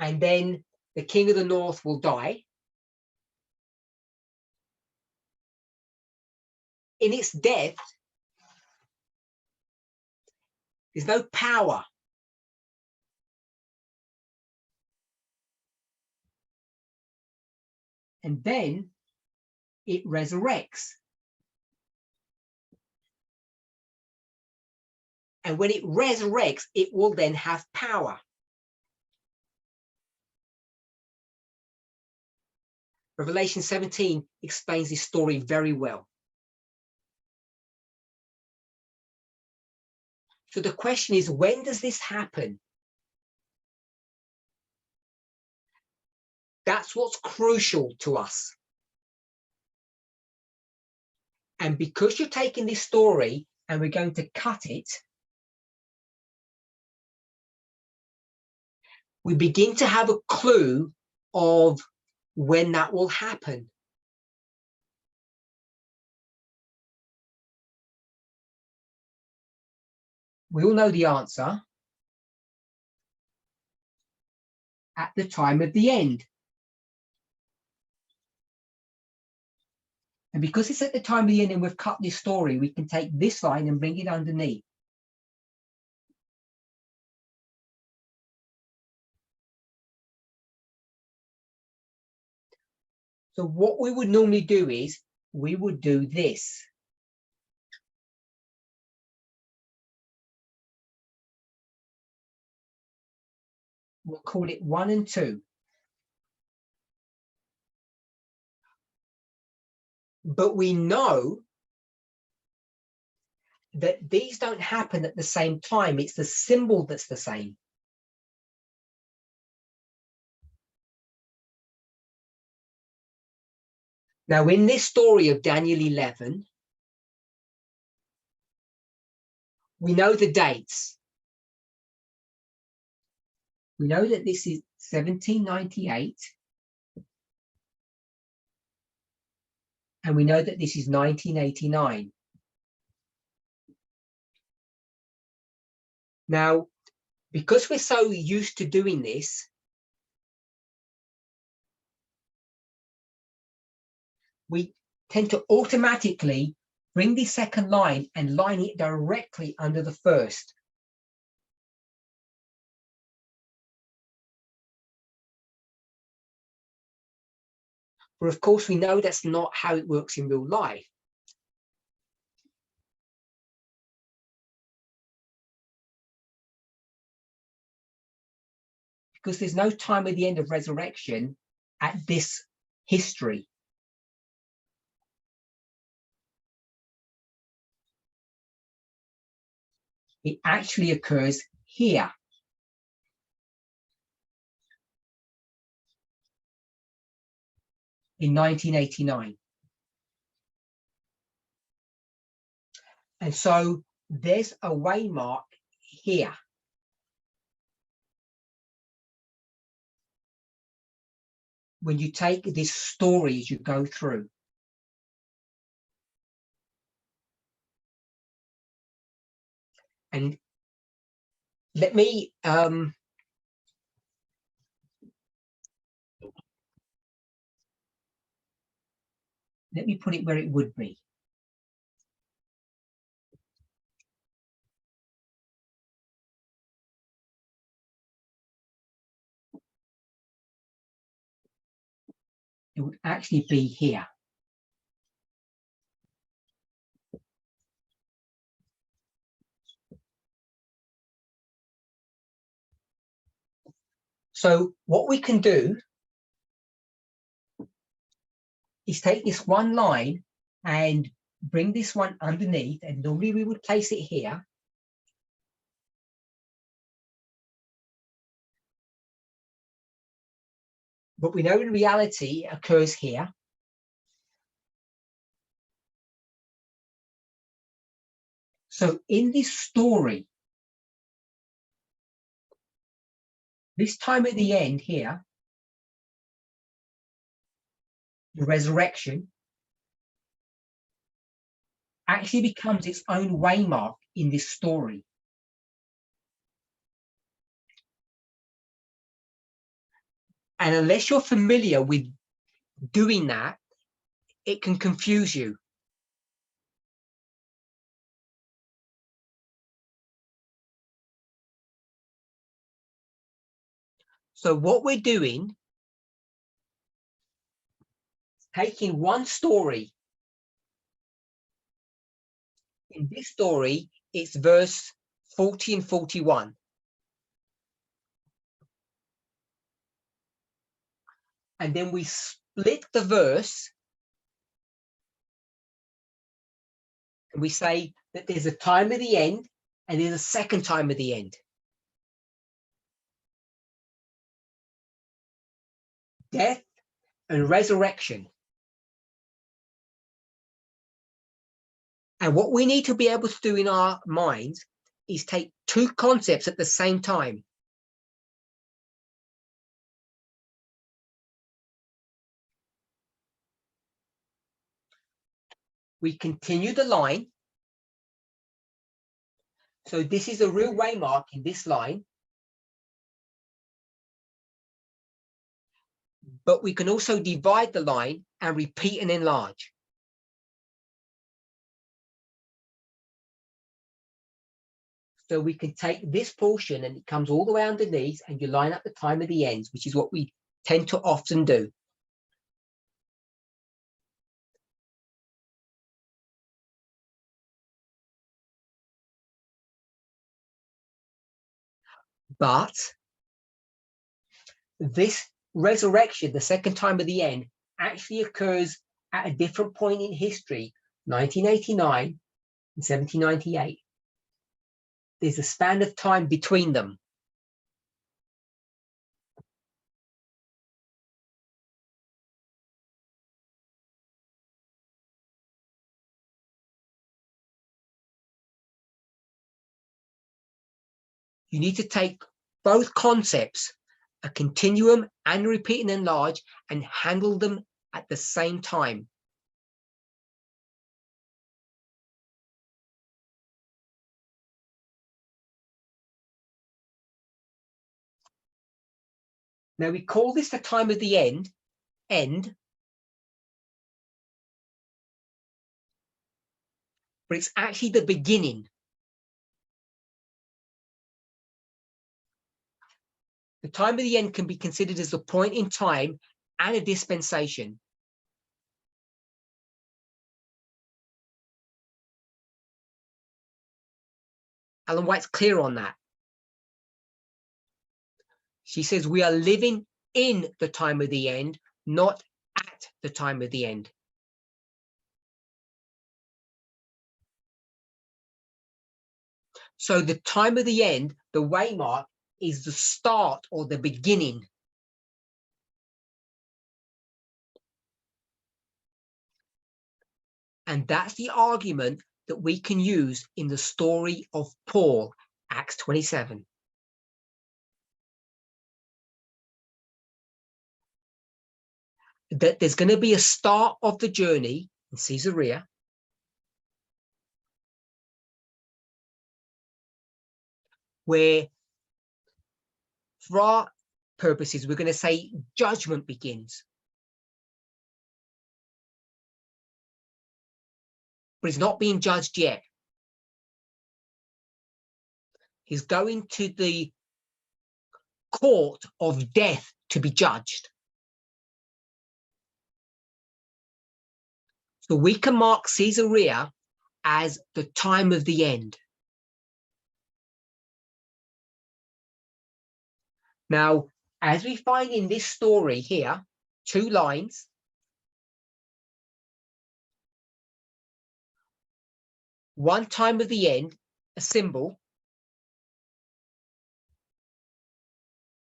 and then the king of the north will die. In its death, There's no power. And then it resurrects. And when it resurrects, it will then have power. Revelation 17 explains this story very well. So the question is, when does this happen? That's what's crucial to us. And because you're taking this story and we're going to cut it, we begin to have a clue of when that will happen. We all know the answer. At the time of the end. And because it's at the time of the end and we've cut this story, we can take this line and bring it underneath. So what we would normally do is we would do this. We'll call it 1 and 2. But we know that these don't happen at the same time. It's the symbol that's the same. Now, in this story of Daniel 11, we know the dates. We know that this is 1798. And we know that this is 1989. Now, because we're so used to doing this, we tend to automatically bring the second line and line it directly under the first. But of course, we know that's not how it works in real life. Because there's no time at the end of resurrection at this history. It actually occurs here. In 1989. And so there's a waymark here. When you take this story as you go through. And let me put it where it would be. It would actually be here. So what we can do is take this one line and bring this one underneath, and normally we would place it here. But we know in reality it occurs here. So in this story, this time at the end here, the resurrection actually becomes its own waymark in this story. And unless you're familiar with doing that, it can confuse you. So what we're doing, taking one story. In this story, it's verse 40 and 41. And then we split the verse and we say that there's a time of the end and there's a second time of the end. Death and resurrection. And what we need to be able to do in our minds is take two concepts at the same time. We continue the line. So this is a real waymark in this line. But we can also divide the line and repeat and enlarge. So we can take this portion and it comes all the way underneath and you line up the time of the ends, which is what we tend to often do. But this resurrection, the second time of the end, actually occurs at a different point in history, 1989 and 1798. There's a span of time between them. You need to take both concepts, a continuum and repeat and enlarge, and handle them at the same time. Now we call this the time of the end, but it's actually the beginning. The time of the end can be considered as a point in time and a dispensation. Ellen White's clear on that. She says we are living in the time of the end, not at the time of the end. So the time of the end, the waymark, is the start or the beginning. And that's the argument that we can use in the story of Paul, Acts 27. That there's going to be a start of the journey in Caesarea, where, for our purposes, we're going to say judgment begins. But he's not being judged yet. He's going to the court of death to be judged. So we can mark Caesarea as the time of the end. Now, as we find in this story here, two lines. One time of the end, a symbol,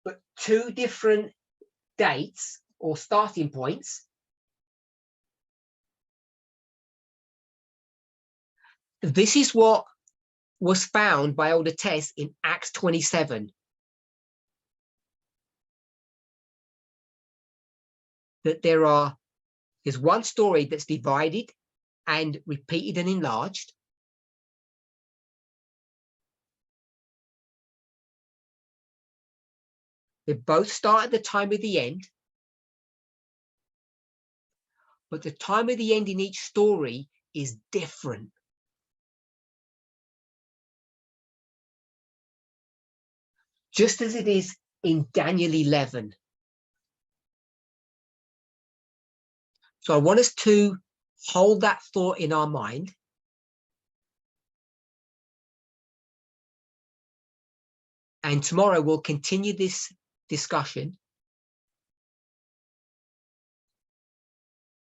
but two different dates or starting points. This is what was found by Elder Tess in Acts 27. That there's one story that's divided and repeated and enlarged. They both start at the time of the end. But the time of the end in each story is different. Just as it is in Daniel 11. So I want us to hold that thought in our mind. And tomorrow we'll continue this discussion.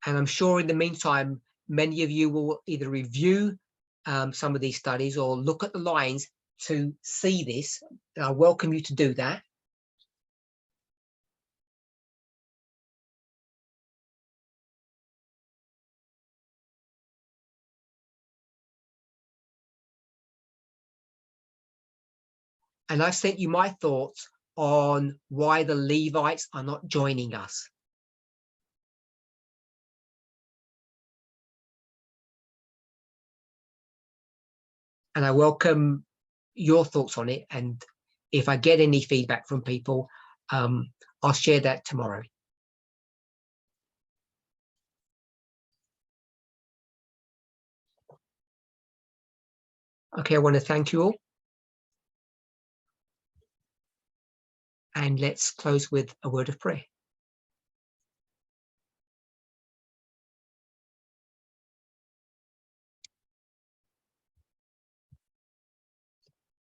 And I'm sure in the meantime, many of you will either review some of these studies or look at the lines to see this. I welcome you to do that. And I've sent you my thoughts on why the Levites are not joining us. And I welcome your thoughts on it. And if I get any feedback from people, I'll share that tomorrow. Okay, I want to thank you all. And let's close with a word of prayer.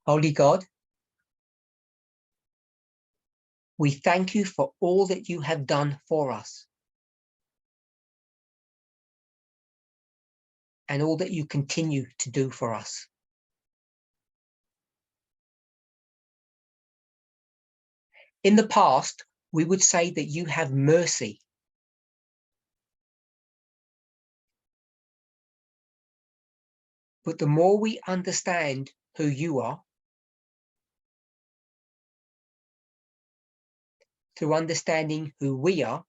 Holy God, we thank you for all that you have done for us and all that you continue to do for us. In the past, we would say that you have mercy. But the more we understand who you are, through understanding who we are,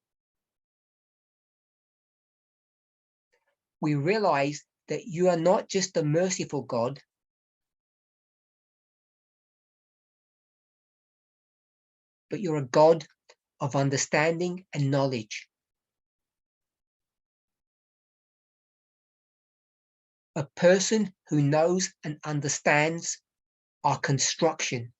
we realize that you are not just a merciful God, but you're a God of understanding and knowledge. A person who knows and understands our construction.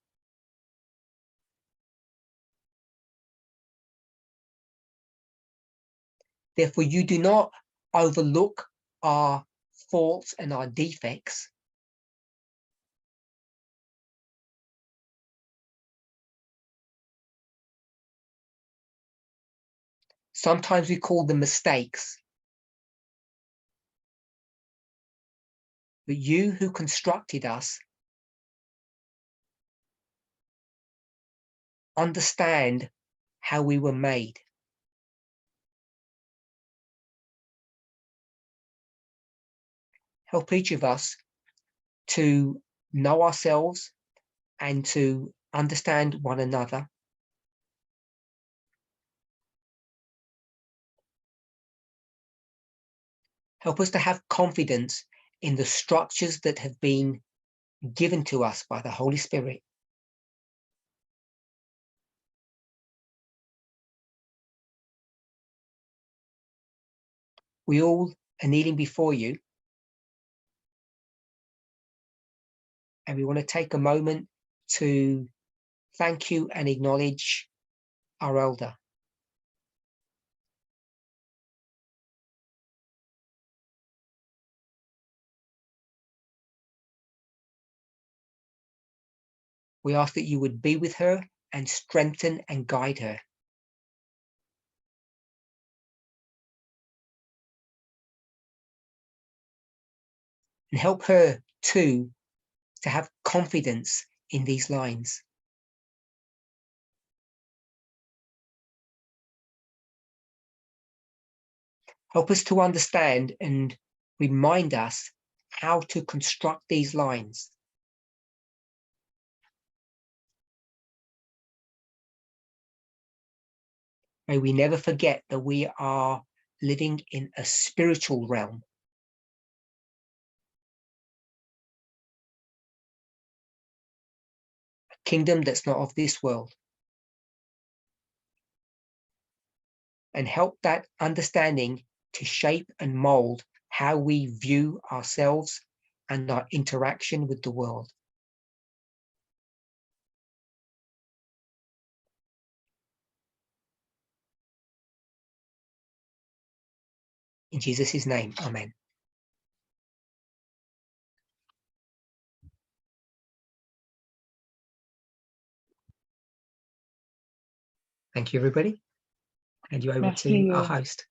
Therefore, you do not overlook our faults and our defects. Sometimes we call them mistakes. But you who constructed us understand how we were made. Help each of us to know ourselves and to understand one another. Help us to have confidence in the structures that have been given to us by the Holy Spirit. We all are kneeling before you, and we want to take a moment to thank you and acknowledge our elder. We ask that you would be with her and strengthen and guide her. And help her too to have confidence in these lines. Help us to understand and remind us how to construct these lines. May we never forget that we are living in a spiritual realm. A kingdom that's not of this world. And help that understanding to shape and mold how we view ourselves and our interaction with the world. In Jesus' name, amen. Thank you, everybody. And you over to our host.